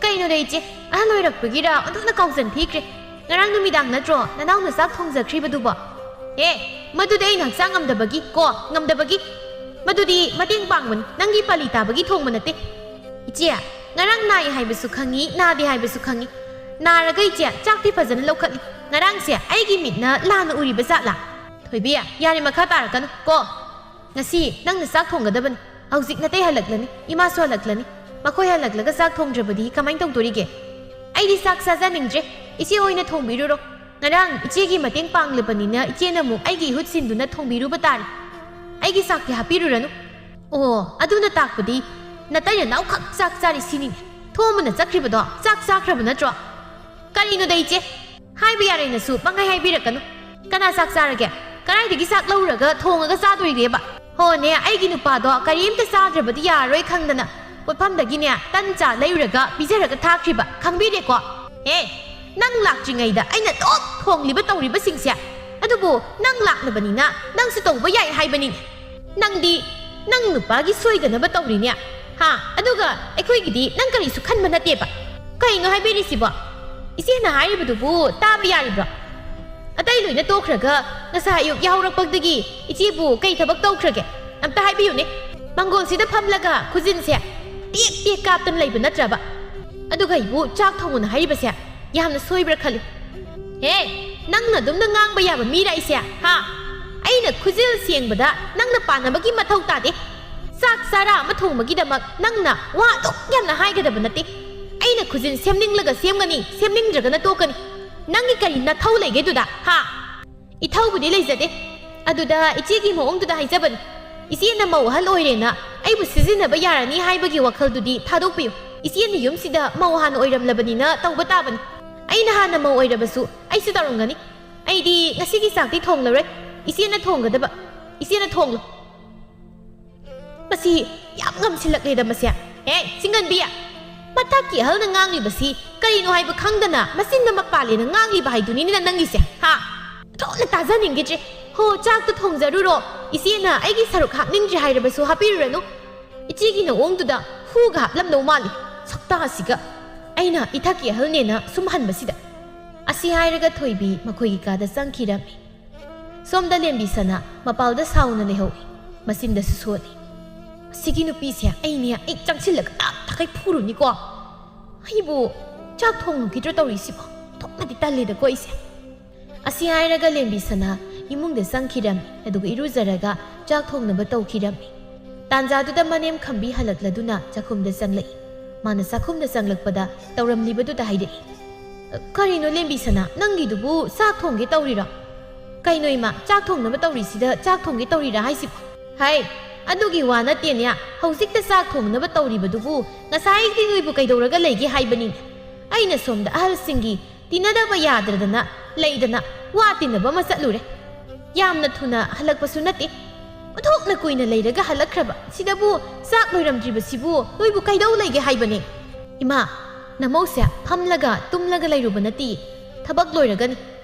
Speaker 1: ꯀꯩꯅꯣꯗ ꯏꯆꯦ ꯑꯍꯜ ꯑꯣꯏꯔꯛꯄꯒꯤꯔ ꯑꯣꯟꯊꯣꯛꯅ ꯀꯥꯎꯖꯟ ꯊꯤꯈ꯭ꯔꯦ ꯉꯔꯥꯡ ꯅꯨꯃꯤꯗꯥꯡ ꯅꯠꯇ꯭ꯔꯣ ꯅꯅꯥꯎꯅ ꯆꯥꯛ ꯊꯣꯡꯖꯈ꯭ꯔꯤꯕꯗꯨꯕꯣ ꯃꯗꯨꯗꯤ ꯑꯩꯅ ꯍꯛꯆꯥꯡ ꯉꯝꯗꯕꯒꯤ ꯃꯗꯨꯗꯤ ꯃꯇꯦꯡ ꯄꯥꯡꯕꯅꯤ ꯅꯪꯒꯤ ꯄꯥꯂꯤ ꯇꯥꯕꯒꯤ ꯊꯣꯡꯕ ꯅꯠꯇꯦ ꯏꯆꯦ ꯉꯔꯥꯡ ꯅꯥꯏ ꯍꯥꯏꯕꯁꯨ ꯈꯪꯉꯤ ꯅꯥꯗꯦ ꯍꯥꯏꯕꯁꯨ ꯈꯪꯉꯤ ꯅꯥꯔꯒ ꯏꯆꯦ ꯆꯥꯛꯇꯤ ꯐꯖꯅ ꯂꯧꯈꯠꯂꯤ ꯉꯔꯥꯡꯁꯦ ꯑꯩꯒꯤ ꯃꯤꯠꯅ ꯂꯥꯟꯅ ꯎꯔꯤꯕ ꯖꯥꯠꯂꯥ ꯊꯣꯏꯕꯤ ꯌꯥꯔꯦ ꯃꯈꯥ ꯇꯥꯔꯛꯀꯅꯨ ꯉꯁꯤ ꯅꯪꯅ ꯆꯥꯛ ꯊꯣꯡꯒꯗꯕꯅꯤ ꯍꯧꯖꯤꯛ ꯅꯇꯩ ꯍꯜꯂꯛꯂꯅꯤ ꯏꯃꯥꯁꯨ halaklani ꯃꯈꯣꯏ ꯍꯜꯂꯛꯂꯒ ꯆꯥꯛ ꯊꯣꯡꯗ꯭ꯔꯕꯗꯤ ꯀꯃꯥꯏ ꯇꯧꯗꯣꯔꯤꯒꯦ ꯑꯩꯗꯤ ꯆꯥꯛ ꯆꯥꯖꯅꯤꯡꯗ꯭ꯔꯦ ꯏꯆꯦ ꯑꯣꯏꯅ ꯊꯣꯡꯕꯤꯔꯨꯔꯣ ꯉꯔꯥꯡ ꯏꯆꯦꯒꯤ ꯃꯇꯦꯡ ꯄꯥꯡꯂꯕꯅꯤꯅ ꯏꯆꯦꯅ ꯑꯃꯨꯛ ꯑꯩꯒꯤ ꯏꯍꯨꯠ ꯁꯤꯟꯗꯨꯅ ꯊꯣꯡꯕꯤꯔꯨꯕ ꯇꯥꯔꯦ ꯑꯩꯒꯤ ꯆꯥꯛꯇꯤ ꯍꯥꯞꯄꯤꯔꯨꯔꯅꯨ ꯑꯗꯨꯅ ꯇꯥꯛꯄꯗꯤ ꯅꯇꯩꯅ ꯅꯥꯎꯈꯛ ꯆꯥꯛ ꯆꯥꯔꯤ ꯁꯤꯅꯤꯅꯦ ꯊꯣꯝꯕꯅ ꯆꯠꯈ꯭ꯔꯤꯕꯗꯣ ꯆꯥꯛ ꯆꯥꯈ꯭ꯔꯕ ꯅꯠꯇ꯭ꯔꯣ ꯀꯔꯤꯅꯣꯗ ꯏꯆꯦ ꯍꯥꯏꯕ ꯌꯥꯔꯦꯅꯁꯨ ꯄꯪꯍꯥꯏ ꯍꯥꯏꯕꯤꯔꯛꯀꯅꯨ ꯀꯅꯥ ꯆꯥꯛ ꯆꯥꯔꯒꯦ ꯀꯔꯥꯏꯗꯒꯤ ꯆꯥꯛ ꯂꯧꯔꯒ ꯊꯣꯡꯉꯒ ꯆꯥꯗꯣꯏꯒꯦꯕ ꯍꯣꯅꯦ ꯑꯩꯒꯤ ꯅꯨꯄꯥꯗꯣ ꯀꯔꯤꯝꯇ ꯆꯥꯗ꯭ꯔꯕꯗꯤ ꯌꯥꯔꯣꯏ ꯈꯪꯗꯅ ꯄꯣꯠꯐꯝꯗꯒꯤꯅꯦ ꯇꯟ ꯆꯥ ꯂꯩꯔꯒ ꯄꯤꯖꯔꯒ ꯊꯥꯈ꯭ꯔꯤꯕ ꯈꯪꯕꯤꯔꯦꯀꯣ ꯅꯪ ꯂꯥꯛꯇ꯭ꯔꯤꯉꯩꯗ ꯑꯩꯅ ꯇꯣꯛ ꯊꯣꯡꯂꯤꯕ ꯇꯧꯔꯤꯕꯁꯤꯡꯁꯦ ꯑꯗꯨꯕꯨ ꯅꯪ ꯂꯥꯛꯂꯕꯅꯤꯅ ꯅꯪꯁꯨ ꯇꯧꯕ ꯌꯥꯏ ꯍꯥꯏꯕꯅꯤꯅꯦ ꯅꯪꯗꯤ ꯅꯪ ꯅꯨꯄꯥꯒꯤ ꯁꯣꯏꯗꯅꯕ ꯇꯧꯔꯤꯅꯦ ꯑꯗꯨꯒ ꯑꯩꯈꯣꯏꯒꯤꯗꯤ ꯅꯪ ꯀꯔꯤꯁꯨ ꯈꯟꯕ ꯅꯠꯇꯦꯕ ꯀꯩꯅꯣ ꯍꯥꯏꯕꯤꯔꯤꯁꯤꯕꯣ ꯏꯆꯦꯅ ꯍꯥꯏꯔꯤꯕꯗꯨꯕꯨ ꯇꯥꯕ ꯌꯥꯔꯤꯕ꯭ꯔꯣ ꯑꯇꯩ ꯂꯣꯏꯅ ꯇꯣꯛꯈ꯭ꯔꯒ ꯉꯁꯥꯏ ꯑꯌꯨꯛ ꯌꯥꯍꯧꯔꯛꯄꯗꯒꯤ ꯏꯆꯦꯕꯨ ꯀꯩ ꯊꯕꯛ ꯇꯧꯈ꯭ꯔꯒꯦ ꯑꯝꯇ ꯍꯥꯏꯕꯤꯌꯨꯅꯦ ꯃꯪꯒꯣꯜꯁꯤꯗ ꯐꯝꯂꯒ ꯈꯨꯖꯤꯟꯁꯦ ꯇꯦꯛ ꯀꯥꯞꯇꯅ ꯂꯩꯕ ꯅꯠꯇ꯭ꯔꯕ ꯑꯗꯨꯒ ꯑꯩꯕꯨ ꯆꯥꯛ ꯊꯣꯡꯉꯨꯅ ꯍꯥꯏꯔꯤꯕꯁꯦ ꯌꯥꯝꯅ ꯁꯣꯏꯕ꯭ꯔꯥ ꯈꯜꯂꯤ ꯅꯪꯅ ꯑꯗꯨꯝꯅ ꯉꯥꯡꯕ ꯌꯥꯕ ꯃꯤꯔ ꯑꯩꯁꯦ ꯑꯩꯅ ꯈꯨꯖꯤꯜ ꯁꯦꯡꯕꯗ ꯅꯪꯅ ꯄꯥꯟꯅꯕꯒꯤ ꯃꯊꯧ ꯇꯥꯗꯦ ꯆꯥꯛ ꯆꯥꯔꯥ ꯑꯃ ꯊꯣꯡꯕꯒꯤꯗꯃꯛ ꯅꯪꯅ ꯋꯥ ꯑꯗꯨꯛ ꯌꯥꯝꯅ ꯍꯥꯏꯒꯗꯕ ꯅꯠꯇꯦ ꯑꯩꯅ ꯈꯨꯖꯤꯟ ꯁꯦꯝꯅꯤꯡꯂꯒ ꯁꯦꯝꯒꯅꯤ ꯁꯦꯝꯅꯤꯡꯗ꯭ꯔꯒꯅ ꯇꯣꯛꯀꯅꯤ ꯅꯪꯒꯤ ꯀꯔꯤ ꯅꯊꯧ ꯂꯩꯒꯦꯗꯨꯗ ꯏꯊꯧꯕꯨꯗꯤ ꯂꯩꯖꯗꯦ ꯑꯗꯨꯗ ꯏꯆꯦꯒꯤ ꯃꯑꯣꯡꯗꯨꯗ ꯍꯥꯏꯖꯕꯅꯤ ꯏꯆꯦꯅ ꯃꯧ ꯑꯍꯜ ꯑꯣꯏꯔꯦꯅ ꯑꯩꯕꯨ ꯁꯤꯖꯤꯟꯅꯕ ꯌꯥꯔꯅꯤ ꯍꯥꯏꯕꯒꯤ ꯋꯥꯈꯜꯗꯨꯗꯤ ꯊꯥꯗꯣꯛꯄꯤꯌꯨ ꯏꯆꯦꯅ ꯌꯨꯝꯁꯤꯗ ꯃꯧ ꯍꯥꯟꯅ ꯑꯣꯏꯔꯝꯂꯕꯅꯤꯅ ꯇꯧꯕ ꯇꯥꯕꯅꯤ ꯑꯩꯅ ꯍꯥꯟꯅ ꯃꯧ ꯑꯣꯏꯔꯕꯁꯨ ꯑꯩꯁꯨ ꯇꯧꯔꯝꯒꯅꯤ ꯑꯩꯗꯤ ꯉꯁꯤꯒꯤ ꯆꯥꯛꯇꯤ ꯊꯣꯡꯂꯔꯣꯏ ꯏꯆꯦꯅ ꯊꯣꯡꯒꯗꯕ ꯏꯆꯦꯅ ꯊꯣꯡꯂꯣ ꯃꯁꯤ ꯌꯥꯝ ꯉꯝꯁꯤꯜꯂꯛꯂꯦꯗ ꯃꯁꯦ ꯆꯤꯡꯒꯟꯕꯤ ꯃꯊꯛꯀꯤ ꯑꯍꯜꯅ ꯉꯥꯡꯂꯤꯕꯁꯤ ꯀꯔꯤꯅꯣ ꯍꯥꯏꯕ ꯈꯪꯗꯅ ꯃꯆꯤꯟꯅ ꯃꯄꯥꯜꯂꯦꯅ ꯉꯥꯡꯂꯤꯕ ꯍꯥꯏꯗꯨꯅꯤꯅ ꯅꯪꯒꯤꯁꯦ ꯍꯥ ꯊꯣꯛꯅ ꯇꯥꯖꯅꯤꯡꯒꯤꯗ꯭ꯔꯦ ꯍꯣ ꯆꯥꯛꯇꯣ ꯊꯣꯡꯖꯔꯨꯔꯣ ꯏꯆꯦꯅ ꯑꯩꯒꯤ ꯁꯔꯨꯛ ꯍꯥꯞꯅꯤꯡꯗ꯭ꯔꯦ ꯍꯥꯏꯔꯕꯁꯨ ꯍꯥꯞꯄꯤꯔꯨꯔꯅꯨ ꯏꯆꯦꯒꯤ ꯅꯑꯣꯡꯗꯨꯗ ꯍꯨꯒ ꯍꯥꯞꯂꯝꯗꯧ ꯃꯥꯜꯂꯤ ꯁꯛꯇꯥꯁꯤꯒ ꯑꯩꯅ ꯏꯊꯛꯀꯤ ꯑꯍꯜꯅꯦꯅ ꯁꯨꯝ ꯍꯟꯕꯁꯤꯗ ꯑꯁꯤ ꯍꯥꯏꯔꯒ ꯊꯣꯏꯕꯤ ꯃꯈꯣꯏꯒꯤ ꯀꯥꯗ ꯆꯪꯈꯤꯔꯝꯃꯤ ꯁꯣꯝꯗ ꯂꯦꯝꯕꯤꯁꯅꯥ ꯃꯄꯥꯜꯗ ꯁꯥꯎꯅ ꯂꯩꯍꯧꯏ ꯃꯆꯤꯟꯗꯁꯨ ꯁꯣꯜꯂꯤ ꯑꯁꯤꯒꯤ ꯅꯨꯄꯤꯁꯦ ꯑꯩ ꯆꯪꯁꯤꯜꯂꯒ ꯊꯛꯀꯩ ꯐꯨꯔꯨꯅꯤꯀꯣ ꯑꯩꯕꯨ ꯆꯥꯛ ꯊꯣꯡꯂꯨꯈꯤꯗ꯭ꯔꯣ ꯇꯧꯔꯤꯁꯤꯕꯣ ꯊꯣꯛꯅꯗꯤ ꯇꯜꯂꯦꯗꯀꯣ ꯑꯩꯁꯦ ꯑꯁꯤ ꯍꯥꯏꯔꯒ ꯂꯦꯝꯕꯤꯁꯅꯥ ꯏꯃꯨꯡꯗ ꯆꯪꯈꯤꯔꯝꯃꯤ ꯑꯗꯨꯒ ꯏꯔꯨꯖꯔꯒ ꯆꯥꯛ ꯊꯣꯡꯅꯕ ꯇꯧꯈꯤꯔꯝꯃꯤ ꯇꯥꯟꯖꯥꯗꯨꯗ ꯃꯅꯦꯝ ꯈꯝꯕꯤ ꯍꯜꯂꯛꯂꯗꯨꯅ ꯆꯥꯛꯈꯨꯝꯗ ꯆꯪꯂꯛꯏ ꯃꯥꯅ ꯆꯥꯛꯈꯨꯝꯗ ꯆꯪꯂꯛꯄꯗ ꯇꯧꯔꯝꯂꯤꯕꯗꯨꯗ ꯍꯥꯏꯔꯛꯏ ꯀꯔꯤꯅꯣ ꯂꯦꯝꯕꯤꯁꯅꯥ ꯅꯪꯒꯤꯗꯨꯕꯨ ꯆꯥꯛ ꯊꯣꯡꯒꯦ ꯇꯧꯔꯤꯔꯣ ꯀꯩꯅꯣ ꯏꯃꯥ ꯆꯥꯛ ꯊꯣꯡꯅꯕ ꯇꯧꯔꯤꯁꯤꯗ ꯆꯥꯛ ꯊꯣꯡꯒꯦ ꯇꯧꯔꯤꯔꯥ ꯍꯥꯏꯁꯤꯕꯣ ꯍꯥꯏ ꯑꯗꯨꯒꯤ ꯋꯥ ꯅꯠꯇꯦꯅꯦ ꯍꯧꯖꯤꯛꯇ ꯆꯥꯛ ꯊꯣꯡꯅꯕ ꯇꯧꯔꯤꯕꯗꯨꯕꯨ ꯉꯁꯥꯏꯗꯤ ꯅꯣꯏꯕꯨ ꯀꯩꯗꯧꯔꯒ ꯂꯩꯒꯦ ꯍꯥꯏꯕꯅꯤꯅꯦ ꯑꯩꯅ ꯁꯣꯝꯗ ꯑꯍꯜꯁꯤꯡꯒꯤ ꯇꯤꯟꯅꯗꯕ ꯌꯥꯗ꯭ꯔꯗꯅ ꯂꯩꯗꯅ ꯋꯥ ꯇꯤꯟꯅꯕ ꯑꯃ ꯆꯠꯂꯨꯔꯦ ꯌꯥꯝꯅ ꯊꯨꯅ ꯍꯜꯂꯛꯄꯁꯨ ꯅꯠꯇꯦ ꯑꯣꯟꯊꯣꯛꯅ ꯀꯨꯏꯅ ꯂꯩꯔꯒ ꯍꯜꯂꯛꯈ꯭ꯔꯕ ꯁꯤꯗꯕꯨ ꯆꯥꯛ ꯂꯣꯏꯔꯝꯗ꯭ꯔꯤꯕꯁꯤꯕꯨ ꯅꯣꯏꯕꯨ ꯀꯩꯗꯧ ꯂꯩꯒꯦ ꯍꯥꯏꯕꯅꯦ ꯏꯃꯥ ꯅꯃꯧꯁꯦ ꯐꯝꯂꯒ ꯇꯨꯝꯂꯒ ꯂꯩꯔꯨꯕ ꯅꯠꯇꯦ ꯊꯕꯛ ꯂꯣꯏꯔꯒꯅꯤ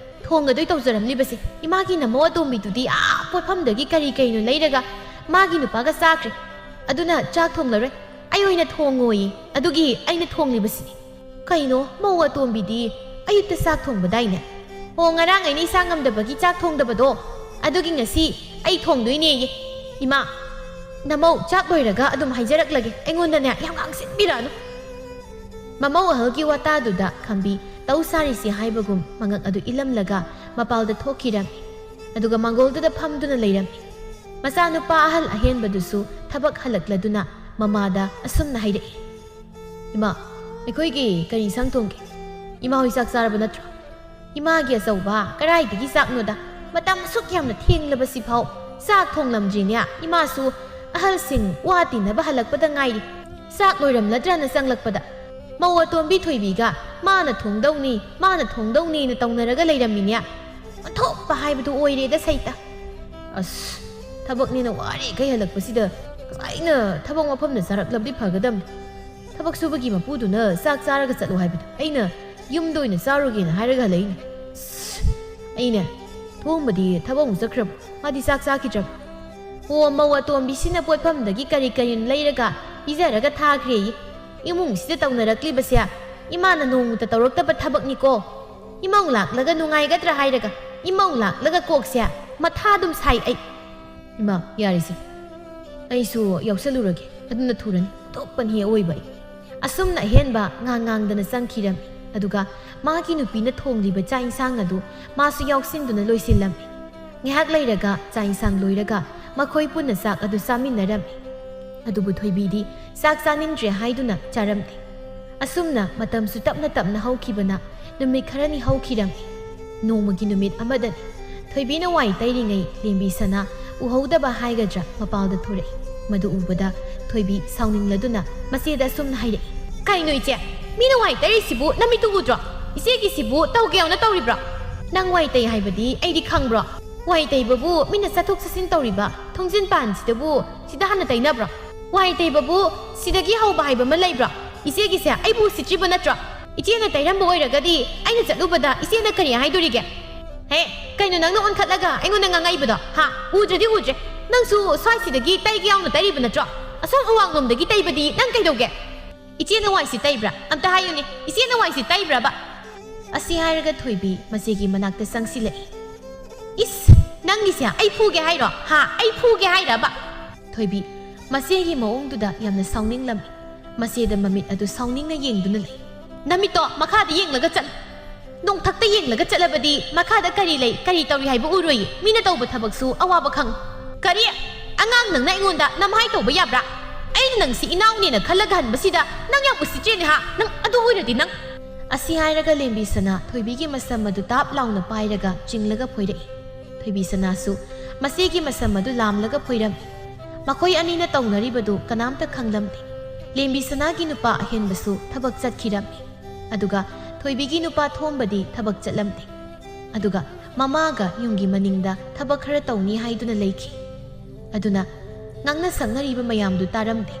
Speaker 1: ꯊꯣꯡꯒꯗꯣꯏ ꯇꯧꯖꯔꯝꯂꯤꯕꯁꯦ ꯏꯃꯥꯒꯤ ꯅꯃꯧ ꯑꯇꯣꯝꯕꯤꯗꯨꯗꯤ ꯄꯣꯠꯐꯝꯗꯒꯤ ꯀꯔꯤ ꯀꯩꯅꯣ ꯂꯩꯔꯒ ꯃꯥꯒꯤ ꯅꯨꯄꯥꯒ ꯆꯥꯈ꯭ꯔꯦ ꯑꯗꯨꯅ ꯆꯥꯛ ꯊꯣꯡꯂꯔꯣꯏ ꯑꯩ ꯑꯣꯏꯅ ꯊꯣꯡꯉꯣꯏꯌꯦ ꯑꯗꯨꯒꯤ ꯑꯩꯅ ꯊꯣꯡꯂꯤꯕꯁꯤꯅꯤ ꯀꯩꯅꯣ ꯃꯧ ꯑꯇꯣꯝꯕꯤꯗꯤ ꯑꯌꯨꯛꯇ ꯆꯥꯛ ꯊꯣꯡꯕꯗꯥꯏꯅꯦ ꯑꯣ ꯉꯔꯥꯡ ꯑꯩꯅ ꯏꯁꯥ ꯉꯝꯗꯕꯒꯤ ꯆꯥꯛ ꯊꯣꯡꯗꯕꯗꯣ ꯑꯗꯨꯒꯤ ꯉꯁꯤ ꯑꯩ ꯊꯣꯡꯗꯣꯏꯅꯦꯌꯦ ꯏꯃꯥ ꯅꯃꯧ ꯆꯥꯛ ꯂꯣꯏꯔꯒ ꯑꯗꯨꯝ ꯍꯥꯏꯖꯔꯛꯂꯒꯦ ꯑꯩꯉꯣꯟꯗꯅꯦ ꯌꯥꯝ ꯉꯥꯡꯁꯤꯟꯕꯤꯔꯛꯑꯅꯨ ꯃꯃꯧ ꯑꯍꯜꯒꯤ ꯋꯥꯇꯥꯗꯨꯗ ꯈꯝꯕꯤ ꯇꯧ ꯁꯥꯔꯤꯁꯤ ꯍꯥꯏꯕꯒꯨꯝ ꯃꯉꯛ ꯑꯗꯨ ꯏꯜꯂꯝꯂꯒ ꯃꯄꯥꯜꯗ ꯊꯣꯛꯈꯤꯔꯝꯃꯤ ꯑꯗꯨꯒ ꯃꯥꯡꯒꯣꯜꯗꯨꯗ ꯐꯝꯗꯨꯅ ꯂꯩꯔꯝꯃꯤ ꯃꯆꯥꯅꯨꯄꯥ ꯑꯍꯜ ꯑꯍꯦꯟꯕꯗꯨꯁꯨ ꯊꯕꯛ ꯍꯜꯂꯛꯂꯗꯨꯅ ꯃꯃꯥꯗ ꯑꯁꯨꯝꯅ ꯍꯥꯏꯔꯛꯏ ꯏꯃꯥ ꯑꯩꯈꯣꯏꯒꯤ ꯀꯔꯤ ꯏꯟꯁꯥꯡ ꯊꯣꯡꯒꯦ ꯏꯃꯥ ꯍꯣꯏ ꯆꯥꯛ ꯆꯥꯔꯕ ꯅꯠꯇ꯭ꯔꯣ ꯏꯃꯥꯒꯤ ꯑꯆꯧꯕ ꯀꯔꯥꯏꯗꯒꯤ ꯆꯥꯛꯅꯣꯗ ꯃꯇꯝ ꯑꯁꯨꯛ ꯌꯥꯝꯅ ꯊꯦꯡꯂꯕꯁꯤꯐꯥꯎ ꯆꯥꯛ ꯊꯣꯡꯂꯝꯗ꯭ꯔꯤꯅꯦ ꯏꯃꯥꯁꯨ ꯑꯍꯜꯁꯤꯡ ꯋꯥ ꯇꯤꯟꯅꯕ ꯍꯜꯂꯛꯄꯗ ꯉꯥꯏꯔꯤ ꯆꯥꯛ ꯂꯣꯏꯔꯝꯂꯗ꯭ꯔꯅ ꯆꯪꯂꯛꯄꯗ ꯃꯧ ꯑꯇꯣꯝꯕꯤ ꯊꯣꯏꯕꯤꯒ ꯃꯥꯅ ꯊꯣꯡꯗꯧꯅꯤꯅ ꯇꯧꯅꯔꯒ ꯂꯩꯔꯝꯃꯤꯅꯦ ꯑꯣꯟꯊꯣꯛꯄ ꯍꯥꯏꯕꯗꯨ ꯑꯣꯏꯔꯦꯗ ꯁꯩꯇ ꯑꯁ ꯊꯕꯛꯅꯤꯅ ꯋꯥꯔꯦꯈꯩ ꯍꯜꯂꯛꯄꯁꯤꯗ ꯉꯁꯥꯏꯅ ꯊꯕꯛ ꯃꯐꯝꯗ ꯆꯥꯔꯛꯂꯕꯗꯤ ꯐꯒꯗꯝꯅꯤ ꯊꯕꯛ ꯁꯨꯕꯒꯤ ꯃꯄꯨꯗꯨꯅ ꯆꯥꯛ ꯆꯥꯔꯒ ꯆꯠꯂꯨ ꯍꯥꯏꯕꯗꯣ ꯑꯩꯅ ꯌꯨꯝꯗ ꯑꯣꯏꯅ ꯆꯥꯔꯨꯒꯦꯅ ꯍꯥꯏꯔꯒ ꯍꯜꯂꯛꯏꯅꯦ ꯑꯩꯅꯦ ꯊꯣꯡꯕꯗꯤ ꯊꯕꯛ ꯑꯃꯨꯛ ꯆꯠꯈ꯭ꯔꯕ ꯃꯥꯗꯤ ꯆꯥꯛ ꯆꯥꯈꯤꯗ꯭ꯔꯕ ꯑꯣ ꯃꯧ ꯑꯇꯣꯝꯕꯤꯁꯤꯅ ꯄꯣꯠꯐꯝꯗꯒꯤ ꯀꯔꯤ ꯀꯔꯤꯅꯣ ꯂꯩꯔꯒ ꯄꯤꯖꯔꯒ ꯊꯥꯈ꯭ꯔꯦꯌꯦ ꯏꯃꯨꯡꯁꯤꯗ ꯇꯧꯅꯔꯛꯂꯤꯕꯁꯦ ꯏꯃꯥꯅ ꯅꯣꯡꯃꯇ ꯇꯧꯔꯛꯇꯕ ꯊꯕꯛꯅꯤꯀꯣ ꯏꯃꯧ ꯂꯥꯛꯂꯒ ꯅꯨꯡꯉꯥꯏꯒꯗ꯭ꯔꯥ ꯍꯥꯏꯔꯒ ꯏꯃꯧ ꯂꯥꯛꯂꯒ ꯀꯣꯛꯁꯦ ꯃꯊꯥ ꯑꯗꯨꯝ ꯁꯥꯏ ꯑꯩ 이마 야리세 아이수 역설루러게 ꯑꯗꯨꯅ ꯊꯨꯔꯅꯤ ꯇꯣꯞꯄꯅꯤ ꯑꯣꯏꯕ ꯑꯁꯨꯝꯅ ꯑꯍꯦꯟꯕ ꯉꯥꯡꯗꯅ ꯆꯪꯈꯤꯔꯝꯃꯤ ꯑꯗꯨꯒ ꯃꯥꯒꯤ ꯅꯨꯄꯤꯅ ꯊꯣꯡꯂꯤꯕ ꯆꯥꯛ ꯏꯟꯁꯥꯡ ꯑꯗꯨ ꯃꯥꯁꯨ ꯌꯥꯎꯁꯤꯟꯗꯨꯅ ꯂꯣꯏꯁꯤꯜꯂꯝꯃꯤ ꯉꯥꯏꯍꯥꯛ ꯂꯩꯔꯒ ꯆꯥꯛ ꯏꯟꯁꯥꯡ ꯂꯣꯏꯔꯒ ꯃꯈꯣꯏ ꯄꯨꯟꯅ ꯆꯥꯛ ꯑꯗꯨ ꯆꯥꯃꯤꯟꯅꯔꯝꯃꯤ ꯑꯗꯨꯕꯨ ꯊꯣꯏꯕꯤꯗꯤ ꯆꯥꯛ ꯆꯥꯅꯤꯡꯗ꯭ꯔꯦ ꯍꯥꯏꯗꯨꯅ ꯆꯥꯔꯝꯗꯦ ꯑꯁꯨꯝꯅ ꯃꯇꯝꯁꯨ ꯇꯞꯅ ꯇꯞꯅ ꯍꯧꯈꯤꯕꯅ ꯅꯨꯃꯤꯠ ꯈꯔꯅꯤ ꯍꯧꯈꯤꯔꯝꯃꯤ ꯅꯣꯡꯃꯒꯤ ꯅꯨꯃꯤꯠ ꯑꯃꯗꯅꯤ ꯊꯣꯏꯕꯤꯅ ꯋꯥꯏ ꯇꯩꯔꯤꯉꯩ ꯂꯦꯝꯕꯤꯁꯅꯥ ꯎꯍꯧꯗꯕ ꯍꯥꯏꯒꯗ꯭ꯔꯥ ꯃꯄꯥꯜꯗ ꯊꯣꯔꯛꯏ ꯃꯗꯨ ꯎꯕꯗ ꯊꯣꯏꯕꯤ ꯁꯥꯎꯅꯤꯡꯂꯗꯨꯅ ꯃꯆꯦꯗ ꯑꯁꯨꯝꯅ ꯍꯥꯏꯔꯛꯏ ꯀꯩꯅꯣ ꯏꯆꯦ ꯃꯤꯅ ꯋꯥꯏ ꯇꯩꯔꯤꯁꯤꯕꯨ ꯅꯃꯤꯠꯇꯨ ꯎꯗ꯭ꯔꯣ ꯏꯆꯦꯒꯤꯁꯤꯕꯨ ꯇꯧꯒꯦꯎꯅ ꯇꯧꯔꯤꯕ꯭ꯔꯣ ꯅꯪ ꯋꯥꯏ ꯇꯩ ꯍꯥꯏꯕꯗꯤ ꯑꯩꯗꯤ ꯈꯪꯕ꯭ꯔꯣ ꯋꯥꯏ ꯇꯩꯕꯕꯨ ꯃꯤꯅ ꯆꯠꯊꯣꯛ ꯆꯠꯁꯤꯟ ꯇꯧꯔꯤꯕ ꯊꯣꯡꯖꯤꯟ ꯄꯥꯟꯁꯤꯗꯕꯨ ꯁꯤꯗ ꯍꯥꯟꯅ ꯇꯩꯅꯕ꯭ꯔꯣ ꯋꯥꯏ ꯇꯩꯕꯕꯨ ꯁꯤꯗꯒꯤ ꯍꯧꯕ ꯍꯥꯏꯕ ꯑꯃ ꯂꯩꯕ꯭ꯔꯣ ꯏꯆꯦꯒꯤꯁꯦ ꯑꯩꯕꯨ ꯎꯁꯤꯠꯇ꯭ꯔꯤꯕ ꯅꯠꯇ꯭ꯔꯣ ꯏꯆꯦꯅ ꯇꯩꯔꯝꯕ ꯑꯣꯏꯔꯒꯗꯤ ꯑꯩꯅ ꯆꯠꯂꯨꯕꯗ ꯏꯆꯦꯅ ꯀꯔꯤ ꯍꯥꯏꯗꯣꯔꯤꯒꯦ ꯍꯦ ꯀꯩꯅꯣ ꯅꯪꯅ ꯑꯣꯟꯈꯠꯂꯒ ꯑꯩꯉꯣꯟꯗ ꯉꯥꯡꯉꯛꯏꯕꯗꯣ ꯍꯥ ꯎꯗ꯭ꯔꯗꯤ ꯎꯗ꯭ꯔꯦ ꯅꯪꯁꯨ ꯁ꯭ꯋꯥꯏꯁꯤꯗꯒꯤ ꯇꯩꯒꯦ ꯌꯥꯎꯅ ꯇꯩꯔꯤꯕ ꯅꯠꯇ꯭ꯔꯣ ꯑꯁꯣꯝ ꯑꯋꯥꯡꯂꯣꯝꯗꯒꯤ ꯇꯩꯕꯗꯤ ꯅꯪ ꯀꯩꯗꯧꯒꯦ ꯏꯆꯦꯅ ꯋꯥꯏꯁꯤ ꯇꯩꯕ꯭ꯔꯥ ꯑꯝꯇ ꯍꯥꯏꯌꯨꯅꯦ ꯏꯆꯦꯅ ꯋꯥꯏꯁꯤ ꯇꯩꯕ꯭ꯔꯥꯕ ꯑꯁꯤ ꯍꯥꯏꯔꯒ ꯊꯣꯏꯕꯤ ꯃꯆꯦꯒꯤ ꯃꯅꯥꯛꯇ ꯆꯪꯁꯤꯜꯂꯛꯏ ꯏꯁ ꯅꯪꯒꯤꯁꯦ ꯑꯩ ꯐꯨꯒꯦ ꯍꯥꯏꯔꯣ ꯍꯥ ꯑꯩ ꯐꯨꯒꯦ ꯍꯥꯏꯔꯕ ꯊꯣꯏꯕꯤ ꯃꯆꯦꯒꯤ ꯃꯑꯣꯡꯗꯨꯗ ꯌꯥꯝꯅ ꯁꯥꯎꯅꯤꯡꯂꯝꯃꯤ ꯃꯆꯦꯗ ꯃꯃꯤꯠ ꯑꯗꯨ ꯁꯥꯎꯅꯤꯡꯅ ꯌꯦꯡꯗꯨꯅ ꯂꯩ ꯅꯃꯤꯠꯇꯣ ꯃꯈꯥꯗ ꯌꯦꯡꯂꯒ ꯆꯠꯂꯨ ꯅꯣꯡꯊꯛꯇ ꯌꯦꯡꯂꯒ ꯆꯠꯂꯕꯗꯤ ꯃꯈꯥꯗ ꯀꯔꯤ ꯂꯩ ꯀꯔꯤ ꯇꯧꯔꯤ ꯍꯥꯏꯕ ꯎꯔꯣꯏꯌꯦ ꯃꯤꯅ ꯇꯧꯕ ꯊꯕꯛꯁꯨ ꯑꯋꯥꯕ ꯈꯪ ꯀꯔꯤ ꯑꯉꯥꯡ ꯅꯪꯅ ꯑꯩꯉꯣꯟꯗ ꯅꯝꯍꯥꯏ ꯇꯧꯕ ꯌꯥꯕ꯭ꯔꯥ ꯑꯩꯅ ꯅꯪꯁꯤ ꯏꯅꯥꯎꯅꯦꯅ ꯈꯜꯂꯒ ꯍꯟꯕꯁꯤꯗ ꯅꯪ ꯌꯥꯝ ꯎꯁꯤꯠꯇ꯭ꯔꯦꯅꯦ ꯍꯥ ꯅꯪ ꯑꯗꯨ ꯑꯣꯏꯔꯗꯤ ꯅꯪ ꯑꯁꯤ ꯍꯥꯏꯔꯒ ꯂꯦꯝꯕꯤꯁꯅꯥ ꯊꯣꯏꯕꯤꯒꯤ ꯃꯁꯝ ꯑꯗꯨ ꯇꯥꯞ ꯂꯥꯎꯅ ꯄꯥꯏꯔꯒ ꯆꯤꯡꯂꯒ ꯐꯣꯏꯔꯛꯏ ꯊꯣꯏꯕꯤꯁꯅꯥꯁꯨ ꯃꯆꯦꯒꯤ ꯃꯁꯝ ꯑꯗꯨ ꯂꯥꯝꯂꯒ ꯐꯣꯏꯔꯝꯃꯤ ꯃꯈꯣꯏ ꯑꯅꯤꯅ ꯇꯧꯅꯔꯤꯕꯗꯨ ꯀꯅꯥꯝꯇ ꯈꯪꯂꯝꯗꯦ ꯂꯦꯝꯕꯤ ꯁꯅꯥꯒꯤ ꯅꯨꯄꯥ ꯑꯍꯦꯟꯕꯁꯨ ꯊꯕꯛ ꯆꯠꯈꯤꯔꯝꯃꯤ ꯑꯗꯨꯒ ꯊꯣꯏꯕꯤꯒꯤ ꯅꯨꯄꯥ ꯊꯣꯝꯕꯗꯤ ꯊꯕꯛ ꯆꯠꯂꯝꯗꯦ ꯑꯗꯨꯒ ꯃꯃꯥꯒ ꯌꯨꯝꯒꯤ ꯃꯅꯤꯡꯗ ꯊꯕꯛ ꯈꯔ ꯇꯧꯅꯤ ꯍꯥꯏꯗꯨꯅ ꯂꯩꯈꯤ ꯑꯗꯨꯅ ꯉꯥꯡꯅ ꯁꯛꯅꯔꯤꯕ ꯃꯌꯥꯝꯗꯨ ꯇꯥꯔꯝꯗꯦ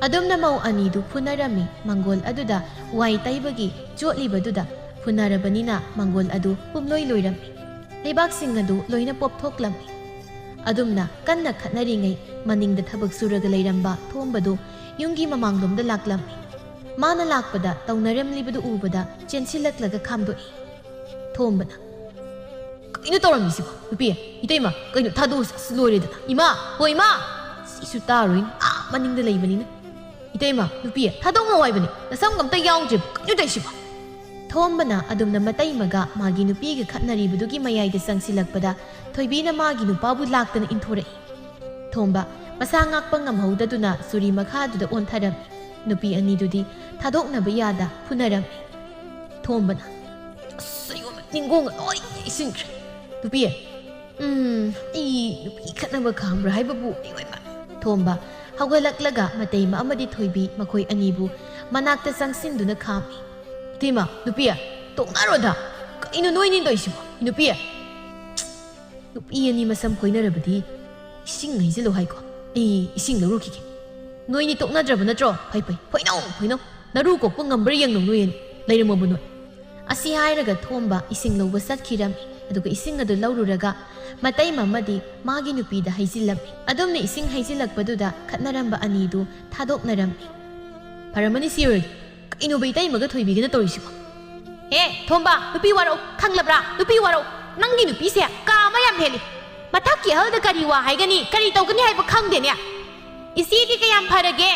Speaker 1: ꯑꯗꯨꯝꯅ ꯃꯧ ꯑꯅꯤꯗꯨ ꯐꯨꯅꯔꯝꯃꯤ ꯃꯪꯒꯣꯜ ꯑꯗꯨꯗ ꯋꯥꯏ ꯇꯩꯕꯒꯤ ꯆꯣꯠꯂꯤꯕꯗꯨꯗ ꯐꯨꯅꯔꯕꯅꯤꯅ ꯃꯪꯒꯣꯜ ꯑꯗꯨ ꯄꯨꯝꯂꯣꯏ ꯂꯣꯏꯔꯝꯃꯤ ꯂꯩꯕꯥꯛꯁꯤꯡ ꯑꯗꯨ ꯂꯣꯏꯅ ꯄꯣꯞꯊꯣꯛꯂꯝꯃꯤ ꯑꯗꯨꯝꯅ ꯀꯟꯅ ꯈꯠꯅꯔꯤꯉꯩ ꯃꯅꯤꯡꯗ ꯊꯕꯛ ꯁꯨꯔꯒ ꯂꯩꯔꯝꯕ ꯊꯣꯝꯕꯗꯨ ꯌꯨꯝꯒꯤ ꯃꯃꯥꯡꯂꯣꯝꯗ ꯂꯥꯛꯂꯝꯃꯤ ꯃꯥꯅ ꯂꯥꯛꯄꯗ ꯇꯧꯅꯔꯝꯂꯤꯕꯗꯨ ꯎꯕꯗ ꯆꯦꯟꯁꯤꯜꯂꯛꯂꯒ ꯈꯥꯝꯗꯣꯛꯏ ꯊꯣꯝꯕꯅ ꯀꯩꯅꯣ ꯇꯧꯔꯝꯃꯤꯁꯤꯕꯣ ꯅꯨꯄꯤ ꯏꯇꯩꯃ ꯀꯩꯅꯣ ꯊꯥꯗꯣꯛꯑꯁꯤ ꯂꯣꯏꯔꯦꯗꯅ ꯏꯃꯥ ꯍꯣꯏ ꯏꯃꯥ ꯁꯤꯁꯨ ꯇꯥꯔꯣꯏꯅꯦ ꯃꯅꯤꯡꯗ ꯂꯩꯕꯅꯤꯅ ꯏꯇꯩꯃ ꯅꯨꯄꯤ ꯊꯥꯗꯣꯛꯅꯧ ꯍꯥꯏꯕꯅꯤ ꯅꯁꯝꯒ ꯑꯝꯇ ꯌꯥꯎꯗ꯭ꯔꯦꯕ ꯀꯩꯅꯣ ꯇꯧꯏꯁꯤꯕꯣ ꯊꯣꯝꯕꯅ ꯑꯗꯨꯝꯅ ꯃꯇꯩꯃꯒ ꯃꯥꯒꯤ ꯅꯨꯄꯤꯒ ꯈꯠꯅꯔꯤꯕꯗꯨꯒꯤ ꯃꯌꯥꯏꯗ ꯆꯪꯁꯤꯜꯂꯛꯄꯗ ꯊꯣꯏꯕꯤꯅ ꯃꯥꯒꯤ ꯅꯨꯄꯥꯕꯨ ꯂꯥꯛꯇꯅ ꯏꯟꯊꯣꯔꯛꯏ ꯊꯣꯝꯕ ꯃꯁꯥ ꯉꯥꯛꯄ ꯉꯝꯍꯧꯗꯗꯨꯅ ꯆꯨꯔꯤ ꯃꯈꯥꯗꯨꯗ ꯑꯣꯟꯊꯔꯝꯃꯤ ꯅꯨꯄꯤ ꯑꯅꯤꯗꯨꯗꯤ ꯊꯥꯗꯣꯛꯅꯕ ꯌꯥꯗ ꯐꯨꯅꯔꯝꯃꯤ ꯊꯣꯝꯕꯅ ꯑꯁ ꯑꯩꯉꯣꯟꯗ ꯅꯤꯡꯒꯣꯡꯒ ꯂꯣꯏ ꯌꯩꯁꯤꯟꯈ꯭ꯔꯦ ꯅꯨꯄꯤ ꯑꯩ ꯅꯨꯄꯤ ꯈꯠꯅꯕ ꯈꯥꯡꯕ꯭ꯔꯥ ꯍꯥꯏꯕꯕꯨ ꯑꯩ ꯊꯣꯝꯕ ꯍꯧꯒꯠꯂꯛꯂꯒ ꯃꯇꯩꯃ ꯑꯃꯗꯤ ꯊꯣꯏꯕꯤ ꯃꯈꯣꯏ ꯑꯅꯤꯕꯨ ꯃꯅꯥꯛꯇ ꯆꯪꯁꯤꯟꯗꯨꯅ ꯈꯥꯝꯃꯤ ꯏꯇꯩꯃ ꯅꯨꯄꯤ ꯇꯣꯛꯅꯔꯣꯗ ꯀꯩꯅꯣ ꯅꯣꯏꯅꯤ ꯇꯧꯏꯁꯤꯕꯣ ꯅꯨꯄꯤ ꯅꯨꯄꯤ ꯑꯅꯤ ꯃꯁꯝ ꯈꯣꯏꯅꯔꯕꯗꯤ ꯏꯁꯤꯡ ꯍꯩꯖꯤꯜꯂꯨ ꯍꯥꯏꯀꯣ ꯑꯩ ꯏꯁꯤꯡ ꯂꯧꯔꯨꯈꯤꯒꯦ ꯅꯣꯏꯅꯤ ꯇꯣꯛꯅꯗ꯭ꯔꯕ ꯅꯠꯇ꯭ꯔꯣ ꯐꯩ ꯐꯣꯏꯅꯧ ꯅꯔꯨ ꯀꯣꯛꯄ ꯉꯝꯕ꯭ꯔꯥ ꯌꯦꯡꯅꯧ ꯅꯣꯏꯅꯤ ꯂꯩꯔꯝꯃꯕ ꯅꯣꯏ ꯑꯁꯤ ꯍꯥꯏꯔꯒ ꯊꯣꯝꯕ ꯏꯁꯤꯡ ꯂꯧꯕ ꯆꯠꯈꯤꯔꯝꯃꯤ ꯑꯗꯨꯒ ꯏꯁꯤꯡ ꯑꯗꯨ ꯂꯧꯔꯨꯔꯒ ꯃꯇꯩꯃ ꯑꯃꯗꯤ ꯃꯥꯒꯤ ꯅꯨꯄꯤꯗ ꯍꯩꯖꯤꯜꯂꯝꯃꯤ ꯑꯗꯨꯝꯅ ꯏꯁꯤꯡ ꯍꯩꯖꯤꯜꯂꯛꯄꯗꯨꯗ ꯈꯠꯅꯔꯝꯕ ꯑꯅꯤꯗꯨ ꯊꯥꯗꯣꯛꯅꯔꯝꯃꯤ ꯐꯔꯝꯃꯅꯤ ꯁꯤ ꯑꯣꯏꯔꯗꯤ ꯀꯩꯅꯣꯕ ꯏꯇꯩꯃꯒ ꯊꯣꯏꯕꯤꯒꯅ ꯇꯧꯔꯤꯁꯤꯕꯣ ꯊꯣꯝꯕ ꯅꯨꯄꯤ ꯋꯥꯔꯧ ꯈꯪꯂꯕ꯭ꯔꯥ ꯅꯨꯄꯤ ꯋꯥꯔꯧ ꯅꯪꯒꯤ ꯅꯨꯄꯤꯁꯦ ꯀꯥ ꯑꯃ ꯌꯥꯝ ꯍꯦꯜꯂꯤ ꯃꯊꯛꯀꯤ ꯑꯍꯜꯗ ꯀꯔꯤ ꯋꯥ ꯍꯥꯏꯒꯅꯤ ꯀꯔꯤ ꯇꯧꯒꯅꯤ ꯍꯥꯏꯕ ꯈꯪꯗꯦꯅꯦ ꯏꯆꯦꯗꯤ ꯀꯌꯥꯝ ꯐꯔꯒꯦ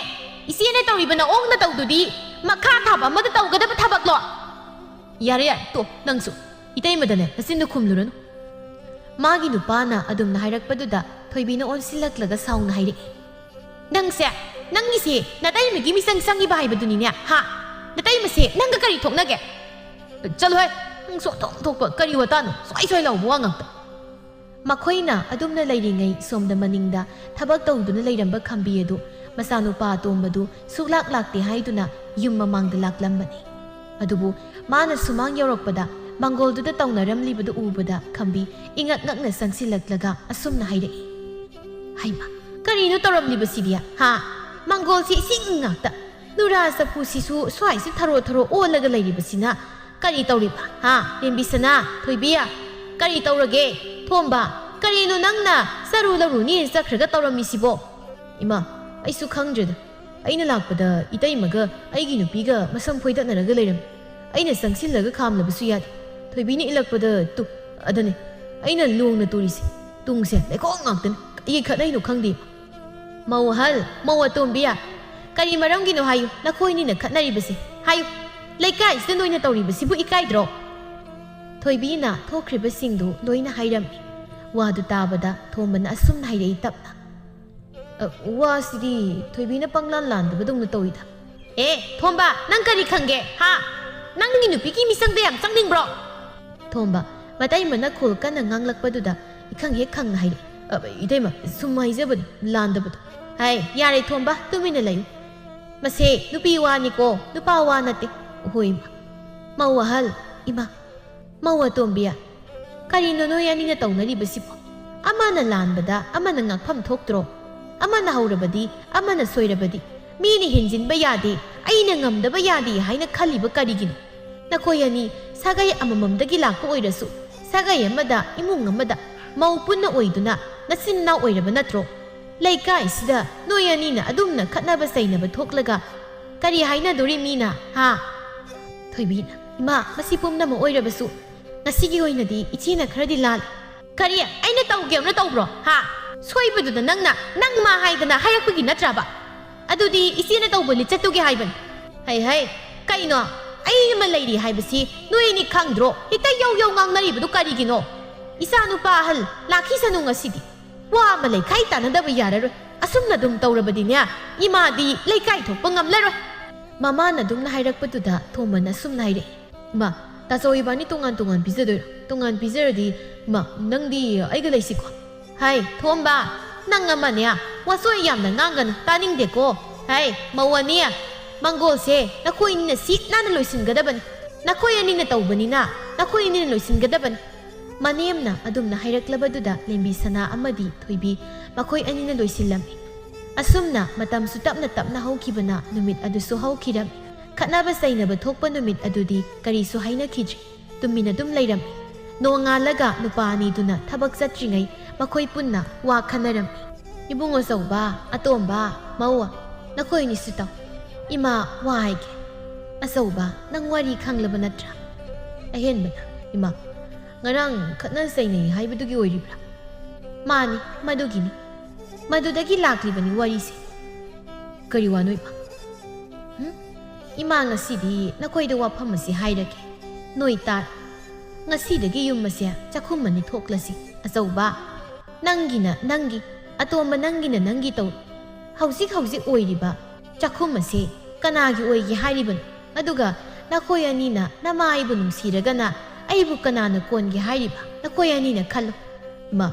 Speaker 1: ꯏꯆꯦꯅ ꯇꯧꯔꯤꯕ ꯅꯑꯣꯡꯅ ꯇꯧꯗꯨꯗꯤ ꯃꯈꯥ ꯊꯥꯕ ꯑꯃꯗ ꯇꯧꯒꯗꯕ ꯊꯕꯛꯂꯣ ꯌꯥꯔꯦ ꯇꯣ ꯅꯪꯁꯨ ꯏꯇꯩꯃꯗꯅꯦ ꯅꯆꯤꯟꯗ ꯈꯨꯝꯂꯨꯔꯅꯨ ꯃꯥꯒꯤ ꯅꯨꯄꯥꯅ ꯑꯗꯨꯝꯅ ꯍꯥꯏꯔꯛꯄꯗꯨꯗ ꯊꯣꯏꯕꯤꯅ ꯑꯣꯟꯁꯤꯜꯂꯛꯂꯒ ꯁꯥꯎꯅ ꯍꯥꯏꯔꯛꯏ ꯅꯪꯁꯦ ꯅꯪꯒꯤꯁꯦ ꯅꯇꯩꯃꯒꯤ ꯃꯤꯆꯪ ꯆꯪꯉꯤꯕ ꯍꯥꯏꯕꯗꯨꯅꯤꯅꯦ ꯍꯥ ꯅꯇꯩꯃꯁꯦ ꯅꯪꯒ ꯀꯔꯤ ꯊꯣꯛꯅꯒꯦ ꯆꯠꯂꯣꯍꯦ ꯅꯪꯁꯨ ꯑꯊꯣꯛ ꯊꯣꯛꯄ ꯀꯔꯤ ꯋꯥꯇꯥꯅꯣ ꯁ꯭ꯋꯥꯏ ꯂꯥꯎꯕ ꯋꯥ ꯉꯥꯛꯇ ꯃꯈꯣꯏꯅ ꯑꯗꯨꯝꯅ ꯂꯩꯔꯤꯉꯩ ꯁꯣꯝꯗ ꯃꯅꯤꯡꯗ ꯊꯕꯛ ꯇꯧꯗꯨꯅ ꯂꯩꯔꯝꯕ ꯈꯝꯕꯤ ꯑꯗꯨ ꯃꯆꯥꯅꯨꯄꯥ ꯑꯇꯣꯝꯕꯗꯨ ꯁꯨꯛꯂꯥꯛ ꯂꯥꯛꯇꯦ ꯍꯥꯏꯗꯨꯅ ꯌꯨꯝ ꯃꯃꯥꯡꯗ ꯂꯥꯛꯂꯝꯕꯅꯤ ꯑꯗꯨꯕꯨ ꯃꯥꯅ ꯁꯨꯃꯥꯡ ꯌꯧꯔꯛꯄꯗ ꯃꯪꯒꯣꯜꯗꯨꯗ ꯇꯧꯅꯔꯝꯂꯤꯕꯗꯨ ꯎꯕꯗ ꯈꯝꯕꯤ ꯏꯉꯛ ꯉꯛꯅ ꯆꯪꯁꯤꯜꯂꯛꯂꯒ ꯑꯁꯨꯝꯅ ꯍꯥꯏꯔꯛꯏ ꯍꯩꯃ ꯀꯔꯤꯅꯣ ꯇꯧꯔꯝꯂꯤꯕꯁꯤꯗꯤ ꯍꯥ ꯃꯪꯒꯣꯜꯁꯤ ꯏꯁꯤꯡ ꯉꯥꯛꯇ ꯅꯨꯔꯥ ꯆꯐꯨꯁꯤꯁꯨ ꯁ꯭ꯋꯥꯏꯁꯤ ꯊꯔꯣ ꯑꯣꯜꯂꯒ ꯂꯩꯔꯤꯕꯁꯤꯅ ꯀꯔꯤ ꯇꯧꯔꯤꯕ ꯍꯥ ꯂꯦꯝꯕꯤꯁꯅꯥ ꯊꯣꯏꯕꯤ ꯀꯔꯤ ꯇꯧꯔꯒꯦ ꯊꯣꯝꯕ ꯀꯔꯤꯅꯣ ꯅꯪꯅ ꯆꯔꯨ ꯂꯧꯔꯨꯅꯤ ꯆꯠꯈ꯭ꯔꯒ ꯇꯧꯔꯝꯃꯤꯁꯤꯕꯣ ꯏꯃꯥ ꯑꯩꯁꯨ ꯈꯪꯗ꯭ꯔꯦꯗ ꯑꯩꯅ ꯂꯥꯛꯄꯗ ꯏꯇꯩꯃꯒ ꯑꯩꯒꯤ ꯅꯨꯄꯤꯒ ꯃꯁꯝ ꯐꯣꯏꯗꯠꯅꯔꯒ ꯂꯩꯔꯝꯃꯤ ꯑꯩꯅ ꯆꯪꯁꯤꯜꯂꯒ ꯈꯥꯝꯂꯕꯁꯨ ꯌꯥꯗꯦ ꯊꯣꯏꯕꯤꯅ ꯏꯜꯂꯛꯄꯗ ꯑꯗꯅꯦ ꯑꯩꯅ ꯂꯣꯡꯅ ꯇꯨꯔꯤꯁꯦ ꯇꯨꯡꯁꯦ ꯂꯩꯈꯣꯝ ꯉꯥꯛꯇꯅꯤ ꯀꯩ ꯈꯠꯅꯩꯅꯣ ꯈꯪꯗꯦ ꯃꯧ ꯑꯍꯜ ꯃꯧ ꯑꯇꯣꯝꯕꯤ ꯀꯔꯤ ꯃꯔꯝꯒꯤꯅꯣ ꯍꯥꯏꯌꯨ ꯅꯈꯣꯏꯅꯤꯅ ꯈꯠꯅꯔꯤꯕꯁꯦ ꯍꯥꯏꯌꯨ ꯂꯩꯀꯥꯏꯁꯤꯗ ꯅꯣꯏꯅ ꯇꯧꯔꯤꯕꯁꯤꯕꯨ ꯏꯀꯥꯏꯗ꯭ꯔꯣ ꯊꯣꯏꯕꯤꯅ ꯊꯣꯛꯈ꯭ꯔꯤꯕꯁꯤꯡꯗꯨ ꯂꯣꯏꯅ ꯍꯥꯏꯔꯝꯃꯤ ꯋꯥꯗꯨ ꯇꯥꯕꯗ ꯊꯣꯝꯕꯅ ꯑꯁꯨꯝꯅ ꯍꯥꯏꯔꯛꯏ ꯇꯞꯅ ꯋꯥꯁꯤꯗꯤ ꯊꯣꯏꯕꯤꯅ ꯄꯪꯂꯥꯟ ꯂꯥꯟꯗꯕꯗꯧꯅ ꯇꯧꯏꯗ ꯊꯣꯝꯕ ꯅꯪ ꯀꯔꯤ ꯈꯪꯒꯦ ꯍꯥ ꯅꯪꯒꯤ ꯅꯨꯄꯤꯒꯤ ꯃꯤꯆꯪꯗ ꯌꯥꯝ ꯆꯪꯅꯤꯡꯕ꯭ꯔꯣ ꯊꯣꯝꯕ ꯃꯇꯩꯃꯅ ꯈꯣꯜ ꯀꯟꯅ ꯉꯥꯡꯂꯛꯄꯗꯨꯗ ꯏꯈꯪ ꯍꯦꯛ ꯈꯪꯅ ꯍꯥꯏꯔꯛꯏ ꯏꯇꯩꯃ ꯁꯨꯝ ꯍꯥꯏꯖꯕꯅꯤ ꯂꯥꯟꯗꯕꯗꯣ ꯌꯥꯔꯦ ꯊꯣꯝꯕ ꯇꯨꯃꯤꯟꯅ ꯂꯩꯌꯨ ꯃꯁꯦ ꯅꯨꯄꯤ ꯋꯥꯅꯤꯀꯣ ꯅꯨꯄꯥ ꯋꯥ ꯅꯠꯇꯦ ꯍꯣꯏ ꯏꯃꯥ ꯃꯧ ꯑꯍꯜ ꯏꯃꯥ ꯃꯧ ꯑꯇꯣꯝꯕꯤ ꯀꯔꯤꯅꯣ ꯅꯣꯏ ꯑꯅꯤꯅ ꯇꯧꯅꯔꯤꯕꯁꯤꯕꯣ ꯑꯃꯅ ꯂꯥꯟꯕꯗ ꯑꯃꯅ ꯉꯥꯛꯐꯝ ꯊꯣꯛꯇ꯭ꯔꯣ ꯑꯃꯅ ꯍꯧꯔꯕꯗꯤ ꯑꯃꯅ ꯁꯣꯏꯔꯕꯗꯤ ꯃꯤꯅ ꯍꯦꯟꯖꯤꯟꯕ ꯌꯥꯗꯦ ꯑꯩꯅ ꯉꯝꯗꯕ ꯌꯥꯗꯦ ꯍꯥꯏꯅ ꯈꯜꯂꯤꯕ ꯀꯔꯤꯒꯤꯅꯣ ꯅꯈꯣꯏ ꯑꯅꯤ ꯁꯥꯒꯩ ꯑꯃꯃꯝꯗꯒꯤ ꯂꯥꯛꯄ ꯑꯣꯏꯔꯁꯨ ꯁꯥꯒꯩ ꯑꯃꯗ ꯏꯃꯨꯡ ꯑꯃꯗ ꯃꯧ ꯄꯨꯟꯅ ꯑꯣꯏꯗꯨꯅ ꯅꯆꯤꯟ ꯅꯥꯎ ꯑꯣꯏꯔꯕ ꯅꯠꯇ꯭ꯔꯣ ꯂꯩꯀꯥꯏꯁꯤꯗ ꯅꯣꯏ ꯑꯅꯤꯅ ꯑꯗꯨꯝꯅ ꯈꯠꯅꯕ ꯆꯩꯅꯕ ꯊꯣꯛꯂꯒ ꯀꯔꯤ ꯍꯥꯏꯅꯗꯣꯔꯤ ꯃꯤꯅ ꯍꯥ ꯊꯣꯏꯕꯤꯅ ꯏꯃꯥ ꯃꯁꯤ ꯄꯨꯝꯅꯃꯛ ꯑꯣꯏꯔꯕꯁꯨ ꯉꯁꯤꯒꯤ ꯑꯣꯏꯅꯗꯤ ꯏꯆꯦꯅ ꯈꯔꯗꯤ ꯂꯥꯜꯂꯤ ꯀꯔꯤ ꯑꯩꯅ ꯇꯧꯒꯦꯅ ꯇꯧꯕ꯭ꯔꯣ ꯍꯥ ꯁꯣꯏꯕꯗꯨꯗ ꯅꯪ ꯃꯥ ꯍꯥꯏꯗꯅ ꯍꯥꯏꯔꯛꯄꯒꯤ ꯅꯠꯇ꯭ꯔꯕ ꯑꯗꯨꯗꯤ ꯏꯆꯦꯅ ꯇꯧꯕ ꯂꯤꯆꯠꯇꯨꯒꯤ ꯍꯥꯏꯕꯅꯤ ꯍꯩ ꯀꯩꯅꯣ ꯑꯩ ꯑꯃ ꯂꯩꯔꯤ ꯍꯥꯏꯕꯁꯤ ꯅꯣꯏꯅꯤ ꯈꯪꯗ꯭ꯔꯣ ꯍꯦꯛꯇ ꯌꯧ ꯉꯥꯡꯅꯔꯤꯕꯗꯨ ꯀꯔꯤꯒꯤꯅꯣ ꯏꯆꯥ ꯅꯨꯄꯥ ꯑꯍꯜ ꯂꯥꯛꯈꯤꯁꯅꯨ ꯉꯁꯤꯗꯤ ꯋꯥ ꯑꯃ ꯂꯩꯈꯥꯏ ꯇꯥꯟꯅꯗꯕ ꯌꯥꯔꯔꯣꯏ ꯑꯁꯨꯝꯅ ꯑꯗꯨꯝ ꯇꯧꯔꯕꯗꯤꯅꯦ ꯏꯃꯥꯗꯤ ꯂꯩꯀꯥꯏ ꯊꯣꯛꯄ ꯉꯝꯂꯔꯣꯏ ꯃꯃꯥꯅ ꯑꯗꯨꯝꯅ ꯍꯥꯏꯔꯛꯄꯗꯨꯗ ꯊꯣꯝꯕꯅ ꯑꯁꯨꯝꯅ ꯍꯥꯏꯔꯛꯏ ꯏꯃꯥ ꯇꯥꯆꯧ ꯏꯕꯥꯅꯤ ꯇꯣꯉꯥꯟ ꯄꯤꯖꯗꯣꯏꯔꯣ ꯇꯣꯉꯥꯟ ꯄꯤꯖꯔꯗꯤ ꯏꯃꯥ ꯅꯪꯗꯤ ꯑꯩꯒ ꯂꯩꯁꯤꯀꯣ ꯊꯣꯝꯕ nang amanya wasoi yamna nganggan taningdeko hai mawani mangol se nakoi ni sit na loisingadaban nakoi ani na tawbanina nakoi ni loisingadaban manemna adumna hairaklabaduda lembi sana amadi thoibi makoi ani na loisilami asumna matam su tapna tapna haukibana numit adusu haukiram khatnaba sainaba thokpa numit adudi karisu haina khijri tumina dum leiram nongalaga nupani duna thabak satringai makoi punna wa khanaram ibungo sauba atomba mawa nakoi ni sutaw ima wa haige asauba nang wari khanglaba natra ahenbana ima ngarang khatna sainai haibadugi oiribra mani madugini madudagi laklibani warise kari wanoi ma ima ngasidi nakoida wafam asi hairake noi tar ngasidagi yum masya chakhum mani thoklasi asauba nangina nangi atoma nangina nangi taw hauzik oiriba chakhum ase kanagi oigi hairiban aduga nakoi anina namaibu nungsiragana aibu kanana kongi hairiba nakoi anina khallo ma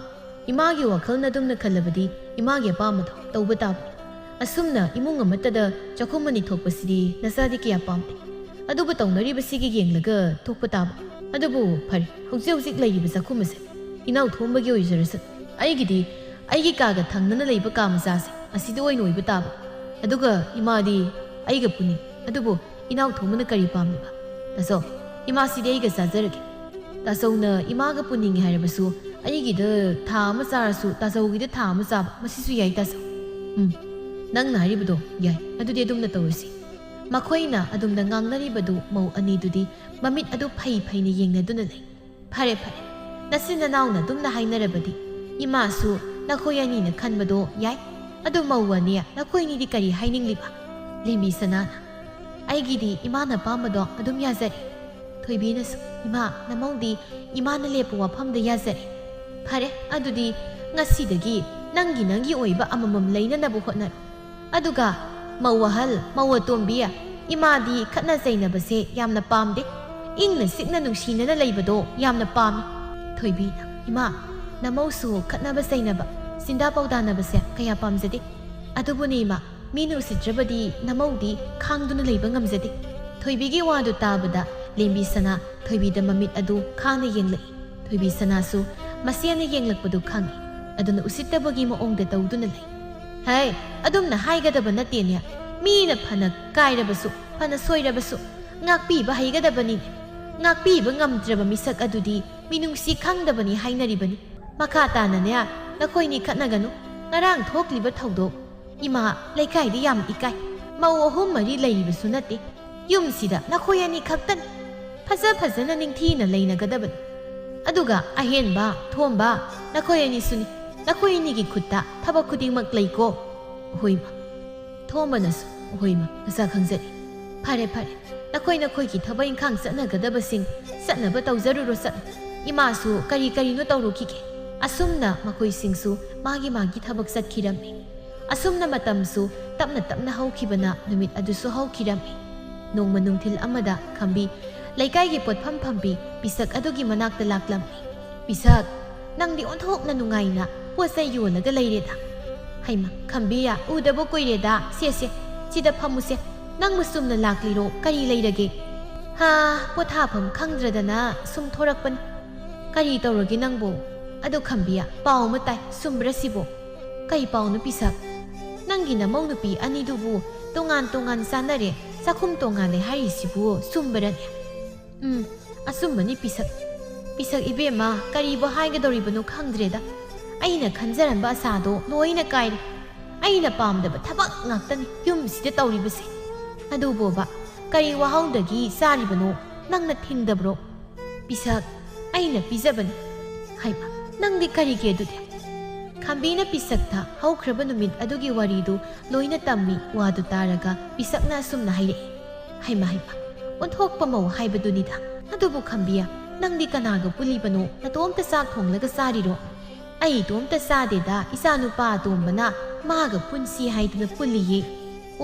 Speaker 1: imagi wakhalna dumna khalabadi imagi apamado tawba tabu asumna imung amatada chakhumani thokpasidi nasadi kya pamte adubu tawnaribasigi yenglaga thokpa tabu adubu phari hauzik leiriba chakhumase inaw thombagi oijarasa aigi kaga thangnana leiba kamajase asidi oin oiba tabu aduga imadi aiga puni adubu inaw thomana kari pamliba taso imasidi aiga sajarage tasawna imaga puningi harabasu aigida tha ama sarasu tasawgida tha ama saba masisu yai tasaw nang naribado yai adudi adumna tawasi makhoina adumna ngangnaribadu mau ani dudi mamit adu phai ni yengnaduna lei phare nasina nauna dumna hainarabadi imasu nakhoyani na khanbado yai adu mawani nakhoini di kari hainingliba lembi sanana aigidi imana pamado adum yazari thoibinasu ima namaudi imana lepu wafamda yazari phare adudi ngasidagi nangi oiba amamam leinanabu hotnaru aduga mawahal mawatombiya imadi khatna zainabase yamna pamde ingna sikna nungsinana leibado yamna pami thoibina ima namausu khatnaba zainaba sinda pawdanabase kaya pamjade adubuni ima minu sitrabadi namaudi khangduna leiba ngamjade thoibigi wadu tabada lembi sana thoibida mamit adu khangna yenglai thoibi sanasu masiana yenglakpadu khangi aduna usittabagi maongda tawduna lei hai adumna haigadaba natenya mina phana kairabasu phana soirabasu ngakpiba haigadabani ngakpiba ngamdraba misak adudi minungsi khangdabani hainaribani makha tanane nakoini khatnaganu ngarang thokliba thawdok ima leikaidi yam ikai mau ahum mari leiribasu nate yumsida nakoyani khaktan phajana ningthina leinagadabani aduga ahenba thomba nakoyani suni nakoyini gi khutta thaba khudingmak leiko hoima thomanas hoima asa khangjari phare nakoi gi thaba inkhang satnagadabasing satnaba tawjaruro sat imasu kari no tawrukike asumna makoi singsu magi thabak satkhirammi asumna matamsu tapna haukibana numit adusu haukirami nongma nungthil amada khambi laikai gi potpham phambi pisak adugi manakta laklammi pisak nangdi onthokna nungaina posai yonaga leireda haima khambiya udabo koireda se sida phamuse nang musumna lakliro kari leirage ha pothapham khangdradana sum thorakpan kari tawragi nangbo adu khambiya paw matai sumbrasibo kai pawnu pisak nangi namau nupi ani dubu tongan sanare sakhum tongane hairisibu sumbarane asumani pisak ibema karibo haigadoribanu khangdreda aina khanjaranba asado loina kaire aina pamdaba thabak ngaktani yumsida tawribase aduboba kari wahaudagi saribanu nangna thingdabro pisak aina pijabani haima nangdi kari ke dude khambina pisakta haukraba numit adugi waridu loina tammi wadu taraga pisakna sumna haire haima onthokpa mau haibadunida adubu khambiya nangdi kanaga pulibano natomta sak thonglaga sariro ai tomta sadeda isanupa tombana maga punsi haiduna puliye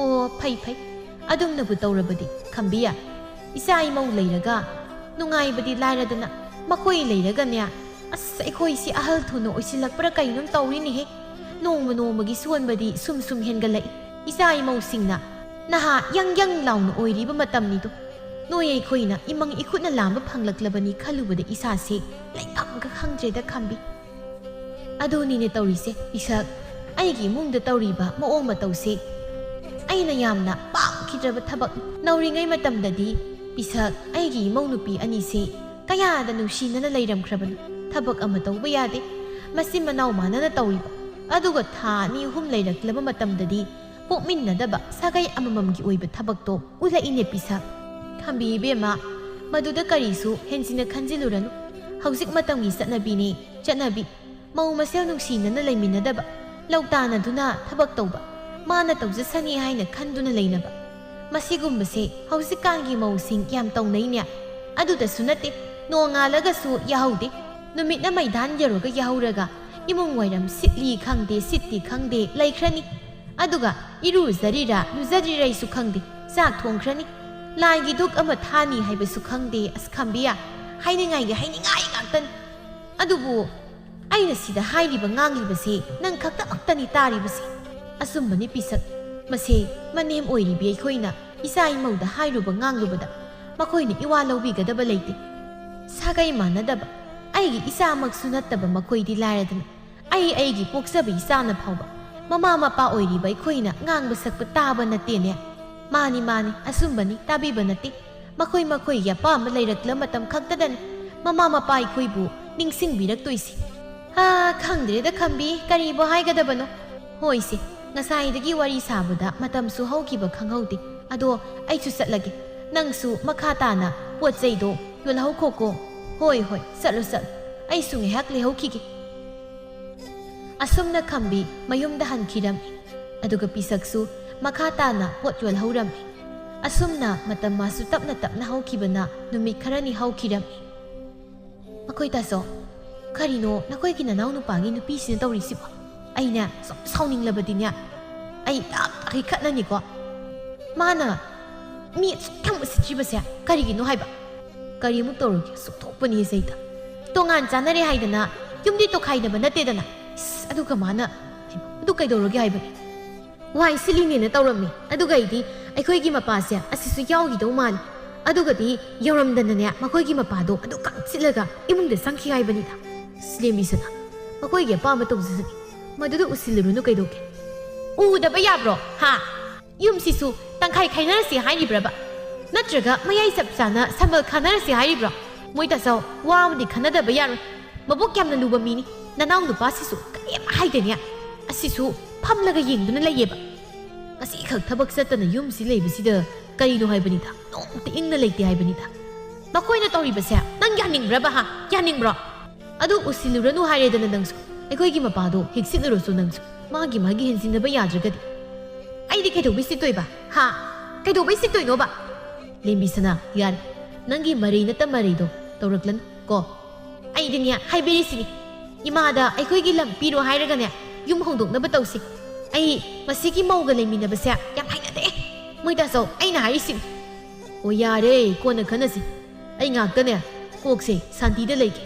Speaker 1: o phai adumna bu tawrabadi khambiya isai mau leiraga nungai badi lairadana makoi leiraga nya as aikoi si ahal thuno oisilak pra kainum tawri ni he ꯅꯣꯡꯃ ꯅꯣꯡꯃꯒꯤ ꯁꯣꯟꯕꯗꯤ ꯁꯨꯝ ꯍꯦꯟꯒꯠꯂꯛꯏ ꯏꯆꯥ ꯏꯃꯧꯁꯤꯡꯅ ꯅꯍꯥ yang ꯂꯥꯎꯅ ꯑꯣꯏꯔꯤꯕ ꯃꯇꯝꯅꯤꯗꯣ ꯅꯣꯏ ꯑꯩꯈꯣꯏꯅ ꯏꯃꯪ ꯏꯈꯨꯠꯅ ꯂꯥꯝꯕ ꯐꯪꯂꯛꯂꯕꯅꯤ ꯈꯜꯂꯨꯕꯗ ꯏꯁꯥꯁꯦ ꯂꯩꯐꯝꯒ ꯈꯪꯗ꯭ꯔꯦꯗ ꯈꯝꯕꯤ ꯑꯗꯨꯅꯤꯅꯦ ꯇꯧꯔꯤꯁꯦ ꯄꯤꯁꯛ ꯑꯩꯒꯤ ꯏꯃꯨꯡꯗ ꯇꯧꯔꯤꯕ ꯃꯑꯣꯡ ꯃꯇꯧꯁꯦ ꯑꯩꯅ ꯌꯥꯝꯅ ꯄꯥꯝꯈꯤꯗ꯭ꯔꯕ ꯊꯕꯛ ꯅꯧꯔꯤꯉꯩ ꯃꯇꯝꯗꯗꯤ ꯄꯤꯁꯛ ꯑꯩꯒꯤ ꯏꯃꯧ ꯅꯨꯄꯤ ꯑꯅꯤꯁꯦ ꯀꯌꯥꯗ ꯅꯨꯡꯁꯤꯅꯅ ꯂꯩꯔꯝꯈ꯭ꯔꯕꯅꯤ ꯊꯕꯛ ꯑꯃ ꯇꯧꯕ ꯌꯥꯗꯦ ꯃꯁꯤ ꯃꯅꯥꯎ ꯃꯥꯟꯅꯅ ꯇꯧꯔꯤꯕ ꯑꯗꯨꯒ ꯊꯥ 2-3 ꯂꯩꯔꯛꯂꯕ ꯃꯇꯝꯗꯗꯤ ꯄꯣꯛꯃꯤꯟꯅꯗꯕ ꯁꯥꯒꯩ ꯑꯃꯃꯝꯒꯤ ꯑꯣꯏꯕ ꯊꯕꯛꯇꯣ ꯎꯠꯂꯛꯏꯅꯦ ꯄꯤꯁꯛ ꯈꯝꯕꯤ ꯏꯕꯦꯝꯃ ꯃꯗꯨꯗ ꯀꯔꯤꯁꯨ ꯍꯦꯟꯖꯤꯟꯅ ꯈꯟꯖꯤꯜꯂꯨꯔꯅꯨ ꯍꯧꯖꯤꯛ ꯃꯇꯝꯒꯤ ꯆꯠꯅꯕꯤꯅꯤ ꯆꯠꯅꯕꯤ ꯃꯧ ꯃꯁꯦꯜ ꯅꯨꯡꯁꯤꯅꯅ ꯂꯩꯃꯤꯟꯅꯗꯕ ꯂꯧꯇꯥꯅꯗꯨꯅ ꯊꯕꯛ ꯇꯧꯕ ꯃꯥꯅ ꯇꯧꯖꯁꯅꯤ ꯍꯥꯏꯅ ꯈꯟꯗꯨꯅ ꯂꯩꯅꯕ ꯃꯁꯤꯒꯨꯝꯕꯁꯦ ꯍꯧꯖꯤꯛꯀꯥꯟꯒꯤ ꯃꯧꯁꯤꯡ ꯌꯥꯝ ꯇꯧꯅꯩꯅꯦ ꯑꯗꯨꯗꯁꯨ ꯅꯠꯇꯦ ꯅꯣꯡꯉꯥꯜꯂꯒꯁꯨ ꯌꯥꯍꯧꯗꯦ ꯅꯨꯃꯤꯠꯅ ꯃꯩꯙꯥꯟ ꯌꯧꯔꯒ ꯌꯥꯍꯧꯔꯒ ꯏꯃꯨꯡ ꯋꯥꯏꯔꯝ ꯁꯤꯠꯂꯤ ꯈꯪꯗꯦ ꯁꯤꯠꯇꯤ ꯈꯪꯗꯦ ꯂꯩꯈ꯭ꯔꯅꯤ ꯑꯗꯨꯒ ꯏꯔꯨꯖꯔꯤꯔꯥ ꯂꯨꯖꯗ꯭ꯔꯤꯔꯩꯁꯨ ꯈꯪꯗꯦ ꯆꯥꯛ ꯊꯣꯡꯈ꯭ꯔꯅꯤ ꯂꯥꯏꯒꯤ ꯗꯨꯛ ꯑꯃ ꯊꯥꯅꯤ ꯍꯥꯏꯕꯁꯨ ꯈꯪꯗꯦ ꯑꯁ ꯈꯝꯕꯤꯌꯥ ꯍꯥꯏꯅꯤꯡꯉꯥꯏꯒꯤ ꯍꯥꯏꯅꯤꯡꯉꯥꯏ ꯉꯥꯛꯇꯅꯤ ꯑꯗꯨꯕꯨ ꯑꯩꯅ ꯁꯤꯗ ꯍꯥꯏꯔꯤꯕ ꯉꯥꯡꯂꯤꯕꯁꯤ ꯅꯪ ꯈꯛꯇꯃꯛꯇꯅꯤ ꯇꯥꯔꯤꯕꯁꯤ ꯑꯁꯨꯝꯕꯅꯤ ꯄꯤꯁꯛ ꯃꯁꯤ ꯃꯅꯦꯝ ꯑꯣꯏꯔꯤꯕꯤ ꯑꯩꯈꯣꯏꯅ ꯏꯆꯥ ꯏꯃꯧꯗ ꯍꯥꯏꯔꯨꯕ ꯉꯥꯡꯂꯨꯕꯗ ꯃꯈꯣꯏꯅ ꯏꯋꯥ ꯂꯧꯕꯤꯒꯗꯕ ꯂꯩꯇꯦ ꯁꯥꯒꯩ ꯃꯥꯟꯅꯗꯕ ꯑꯩꯒꯤ ꯏꯆꯥꯃꯛꯁꯨ ꯅꯠꯇꯕ ꯃꯈꯣꯏꯗꯤ ꯂꯥꯏꯔꯗꯅ ꯑꯩꯒꯤ ꯄꯣꯛꯆꯕ ꯏꯆꯥꯅ ꯐꯥꯎꯕ ꯃꯃꯥ ꯃꯄꯥ ꯑꯣꯏꯔꯤꯕ ꯑꯩꯈꯣꯏꯅ ꯉꯥꯡꯕ ꯁꯛꯄ ꯇꯥꯕ ꯅꯠꯇꯦꯅꯦ ꯃꯥꯅꯤ ꯑꯁꯨꯝꯕꯅꯤ ꯇꯥꯕꯤꯕ ꯅꯠꯇꯦ ꯃꯈꯣꯏꯒꯤ ꯑꯄꯥꯝꯕ ꯂꯩꯔꯛꯂ ꯃꯇꯝ ꯈꯛꯇꯗꯅꯤ ꯃꯃꯥ ꯃꯄꯥ ꯑꯩꯈꯣꯏꯕꯨ ꯅꯤꯡꯁꯤꯡꯕꯤꯔꯛꯇꯣꯏꯁꯤ ꯈꯪꯗ꯭ꯔꯦꯗ ꯈꯝꯕꯤ ꯀꯔꯤꯕꯨ ꯍꯥꯏꯒꯗꯕꯅꯣ ꯍꯣꯏꯁꯦ ꯉꯁꯥꯏꯗꯒꯤ ꯋꯥꯔꯤ ꯁꯥꯕꯗ ꯃꯇꯝꯁꯨ ꯍꯧꯈꯤꯕ ꯈꯪꯍꯧꯗꯦ ꯑꯗꯣ ꯑꯩꯁꯨ ꯆꯠꯂꯒꯦ ꯅꯪꯁꯨ ꯃꯈꯥ ꯇꯥꯅ ꯄꯣꯠ ꯆꯩꯗꯣ ꯌꯣꯜꯍꯧꯈꯣꯀꯣ ꯍꯣꯏ ꯆꯠꯂꯣ ꯑꯩꯁꯨ ꯉꯥꯏꯍꯥꯛ ꯂꯩꯍꯧꯈꯤꯒꯦ ꯑꯁꯨꯝꯅ ꯈꯝꯕꯤ ꯃꯌꯨꯝꯗ ꯍꯟꯈꯤꯔꯝꯃꯤ ꯑꯗꯨꯒ ꯄꯤꯁꯛꯁꯨ ꯃꯈꯥ ꯇꯥꯅ ꯄꯣꯠ ꯌꯣꯜꯍꯧꯔꯝꯃꯤ ꯑꯁꯨꯝꯅ ꯃꯇꯝ ꯃꯥꯁꯨ ꯇꯞꯅ ꯍꯧꯈꯤꯕꯅ ꯅꯨꯃꯤꯠ ꯈꯔꯅꯤ ꯍꯧꯈꯤꯔꯝꯃꯤ ꯃꯈꯣꯏ ꯇꯥꯆꯧ ꯀꯔꯤꯅꯣ ꯅꯈꯣꯏꯒꯤ ꯅꯅꯥꯎ ꯅꯨꯄꯥꯒꯤ ꯅꯨꯄꯤꯁꯤꯅ ꯇꯧꯔꯤꯁꯤꯕꯣ ꯑꯩꯅ ꯁꯥꯎꯅꯤꯡꯂꯕꯗꯤꯅꯦ ꯑꯩ ꯌꯥꯝꯅ ꯈꯠꯅꯅꯤꯀꯣ ꯃꯥꯅ ꯃꯤ ꯑꯁꯨꯛ ꯌꯥꯝ ꯎꯁꯤꯠꯇ꯭ꯔꯤꯕꯁꯦ ꯀꯔꯤꯒꯤꯅꯣ ꯍꯥꯏꯕ ꯀꯔꯤꯃꯨꯛ ꯇꯧꯔꯒꯦ ꯁꯨꯛꯊꯣꯛꯄꯅꯤ ꯁꯩꯗ ꯇꯣꯉꯥꯟ ꯆꯥꯅꯔꯦ ꯍꯥꯏꯗꯅ ꯌꯨꯝꯗꯤ ꯇꯣꯈꯥꯏꯗꯕ ꯅꯠꯇꯦꯗꯅ ꯑꯗꯨꯒ ꯃꯥꯅ ꯑꯗꯨ ꯀꯩꯗꯧꯔꯒꯦ ꯍꯥꯏꯕꯅꯤ ꯋꯥꯏ ꯁꯤꯠꯂꯤꯅꯦꯅ ꯇꯧꯔꯝꯃꯤ ꯑꯗꯨꯒ ꯑꯩꯗꯤ ꯑꯩꯈꯣꯏꯒꯤ ꯃꯄꯥꯁꯦ ꯑꯁꯤꯁꯨ ꯌꯥꯎꯈꯤꯗꯧ ꯃꯥꯜꯂꯤ ꯑꯗꯨꯒꯗꯤ ꯌꯧꯔꯝꯗꯅꯅꯦ ꯃꯈꯣꯏꯒꯤ ꯃꯄꯥꯗꯣ ꯑꯗꯨ ꯀꯪꯁꯤꯜꯂꯒ ꯏꯃꯨꯡꯗ ꯆꯪꯈꯤ ꯍꯥꯏꯕꯅꯤꯗ ꯂꯦꯝꯕꯤꯁꯅ ꯃꯈꯣꯏꯒꯤ ꯑꯄꯥꯝꯕ ꯇꯧꯖꯁꯅꯤ ꯃꯗꯨꯗ ꯎꯁꯤꯜꯂꯨꯔꯨꯅꯨ ꯀꯩꯗꯧꯒꯦ ꯎꯗꯕ ꯌꯥꯕ꯭ꯔꯣ ꯌꯨꯝꯁꯤꯁꯨ ꯇꯪꯈꯥꯏ ꯈꯥꯏꯅꯔꯁꯤ ꯍꯥꯏꯔꯤꯕ꯭ꯔꯕ ꯅꯠꯇ꯭ꯔꯒ ꯃꯌꯥꯏ ꯆꯞ ꯆꯥꯅ ꯁꯝꯕꯜ ꯈꯥꯅꯔꯁꯤ ꯍꯥꯏꯔꯤꯕ꯭ꯔꯣ ꯃꯣꯏ ꯇꯥꯆꯧ ꯋꯥ ꯑꯃꯗꯤ ꯈꯟꯅꯗꯕ ꯌꯥꯔꯣꯏ ꯃꯕꯨꯛ ꯌꯥꯝꯅ ꯂꯨꯕ ꯃꯤꯅꯤ ꯅꯅꯥꯎ ꯅꯨꯄꯥꯁꯤꯁꯨ ꯀꯔꯤꯝ ꯍꯥꯏꯗꯦꯅꯦ ꯑꯁꯤꯁꯨ ꯐꯝꯂꯒ ꯌꯦꯡꯗꯨꯅ ꯂꯩꯌꯦꯕ ꯉꯁꯤꯈꯛ ꯊꯕꯛ ꯆꯠꯇꯅ ꯌꯨꯝꯁꯤ ꯂꯩꯕꯁꯤꯗ ꯀꯔꯤꯅꯣ ꯍꯥꯏꯕꯅꯤꯗ ꯅꯣꯡꯇ ꯏꯪꯅ ꯂꯩꯇꯦ ꯍꯥꯏꯕꯅꯤꯗ ꯃꯈꯣꯏꯅ ꯇꯧꯔꯤꯕꯁꯦ ꯅꯪ ꯌꯥꯅꯤꯡꯕ꯭ꯔꯕ ꯌꯥꯅꯤꯡꯕ꯭ꯔꯣ ꯑꯗꯨ ꯎꯁꯤꯜꯂꯨꯔꯅꯨ ꯍꯥꯏꯔꯦꯗꯅ ꯅꯪꯁꯨ ꯑꯩꯈꯣꯏꯒꯤ ꯃꯄꯥꯗꯣ ꯍꯦꯛꯁꯤꯠꯂꯨꯔꯁꯨ ꯅꯪꯁꯨ ꯃꯥꯒꯤ ꯍꯦꯟꯖꯤꯟꯅꯕ ꯌꯥꯗ꯭ꯔꯒꯗꯤ ꯑꯩꯗꯤ ꯀꯩꯗꯧꯕꯩ ꯁꯤꯠꯇꯣꯏꯕ ꯀꯩꯗꯧꯕꯩ ꯁꯤꯠꯇꯣꯏꯅꯣꯕ ꯂꯦꯝꯕꯤꯁꯅꯥ ꯌꯥꯔꯦ ꯅꯪꯒꯤ ꯃꯔꯩ ꯅꯠꯇ ꯃꯔꯩꯗꯣ ꯇꯧꯔꯛꯂꯅꯨ ꯀꯣ ꯑꯩꯗꯤꯅꯦ ꯍꯥꯏꯕꯤꯔꯤꯁꯤꯅꯤ ꯏꯃꯥꯗ ꯑꯩꯈꯣꯏꯒꯤ ꯂꯝ ꯄꯤꯔꯣ ꯍꯥꯏꯔꯒꯅꯦ ꯌꯨꯝ ꯍꯣꯡꯗꯣꯛꯅꯕ ꯇꯧꯁꯤ ꯑꯩ ꯃꯁꯤꯒꯤ ꯃꯧꯒ ꯂꯩꯃꯤꯟꯅꯕꯁꯦ ꯌꯥꯝ ꯍꯩꯅꯗꯦ ꯃꯣꯏ ꯇꯥꯆꯧ ꯑꯩꯅ ꯍꯥꯏꯔꯤꯁꯤꯅꯤ ꯑꯣ ꯌꯥꯔꯦ ꯀꯣꯟꯅ ꯈꯟꯅꯁꯤ ꯑꯩ ꯉꯥꯛꯇꯅꯦ ꯀꯣꯛꯁꯦ ꯁꯥꯟꯇꯤꯗ ꯂꯩꯒꯦ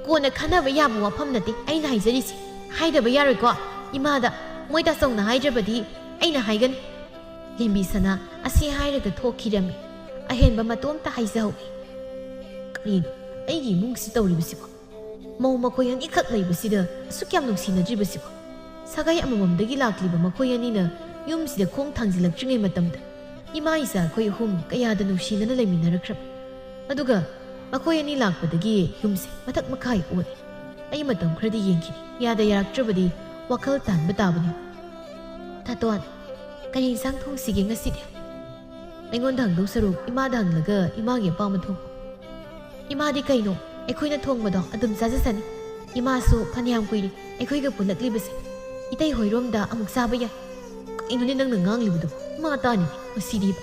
Speaker 1: ꯀꯣꯟꯅ ꯈꯟꯅꯕ ꯌꯥꯕ ꯋꯥꯐꯝ ꯅꯠꯇꯦ ꯑꯩꯅ ꯍꯥꯏꯖꯔꯤꯁꯤ ꯍꯥꯏꯗꯕ ꯌꯥꯔꯣꯏꯀꯣ ꯏꯃꯥꯗ ꯃꯣꯏ ꯇꯥꯆꯧꯅ ꯍꯥꯏꯗ꯭ꯔꯕꯗꯤ ꯑꯩꯅ ꯍꯥꯏꯒꯅꯤ ꯂꯦꯝꯕꯤꯁꯅꯥ ꯑꯁꯤ ꯍꯥꯏꯔꯒ ꯊꯣꯛꯈꯤꯔꯝꯃꯤ ꯑꯍꯦꯟꯕ ꯃꯇꯣꯝꯇ ꯍꯥꯏꯖꯍꯧꯏ ꯀꯔꯤꯅꯣ ꯑꯩꯒꯤ ꯏꯃꯨꯡꯁꯤ ꯇꯧꯔꯤꯕꯁꯤꯕꯣ ꯃꯧ ꯃꯈꯣꯏ ꯑꯅꯤꯈꯛ ꯂꯩꯕꯁꯤꯗ ꯑꯁꯨꯛ ꯌꯥꯝ ꯅꯨꯡꯁꯤꯅꯗ꯭ꯔꯤꯕꯁꯤꯕꯣ ꯁꯥꯒꯩ ꯑꯃꯃꯝꯗꯒꯤ ꯂꯥꯛꯂꯤꯕ ꯃꯈꯣꯏ ꯑꯅꯤꯅ ꯌꯨꯝꯁꯤꯗ ꯈꯣꯡ ꯊꯥꯡꯖꯤꯜꯂꯛꯇ꯭ꯔꯤꯉꯩ ꯃꯇꯝꯗ ꯏꯃꯥ ꯏꯆꯥ ꯑꯩꯈꯣꯏ ꯑꯍꯨꯝ ꯀꯌꯥꯗ ꯅꯨꯡꯁꯤꯅꯅ ꯂꯩꯃꯤꯟꯅꯔꯛꯈ꯭ꯔꯕ ꯑꯗꯨꯒ ꯃꯈꯣꯏ ꯑꯅꯤ ꯂꯥꯛꯄꯗꯒꯤ ꯌꯨꯝꯁꯦ ꯃꯊꯛ ꯃꯈꯥ ꯑꯣꯜꯂꯦ ꯑꯩ ꯃꯇꯝ ꯈꯔꯗꯤ ꯌꯦꯡꯈꯤꯅꯤ ꯌꯥꯔꯛꯇ꯭ꯔꯕꯗꯤ ꯋꯥꯈꯜ ꯇꯥꯟꯕ ꯇꯥꯕꯅꯤ ꯇꯥꯇꯣꯟ ꯀꯔꯤ ꯏꯟꯁꯥꯡ ꯊꯣꯡꯁꯤꯒꯦ ꯉꯁꯤꯗꯤ ꯑꯩꯉꯣꯟꯗ ꯍꯪꯗꯧ ꯁꯔꯨꯛ ꯏꯃꯥꯗ ꯍꯪꯂꯒ ꯏꯃꯥꯒꯤ ꯑꯄꯥꯝꯕ ꯊꯣꯡ ꯏꯃꯥꯗꯤ ꯀꯩꯅꯣ ꯑꯩꯈꯣꯏꯅ ꯊꯣꯡꯕꯗꯣ ꯑꯗꯨꯝ ꯆꯥꯖꯁꯅꯤ ꯏꯃꯥꯁꯨ ꯐꯅꯌꯥꯝ ꯀꯨꯏꯔꯦ ꯑꯩꯈꯣꯏꯒ ꯄꯨꯜꯂꯛꯂꯤꯕꯁꯦ 이따이 ꯍꯣꯏꯔꯣꯝꯗ ꯑꯃꯨꯛ ꯆꯥꯕ ꯌꯥꯏ ꯀꯩꯅꯣꯅꯦ ꯅꯪꯅ ꯉꯥꯡꯂꯤꯕꯗꯨ ꯃꯥ ꯇꯥꯅꯤꯅꯦ ꯃꯁꯤꯗꯤꯕ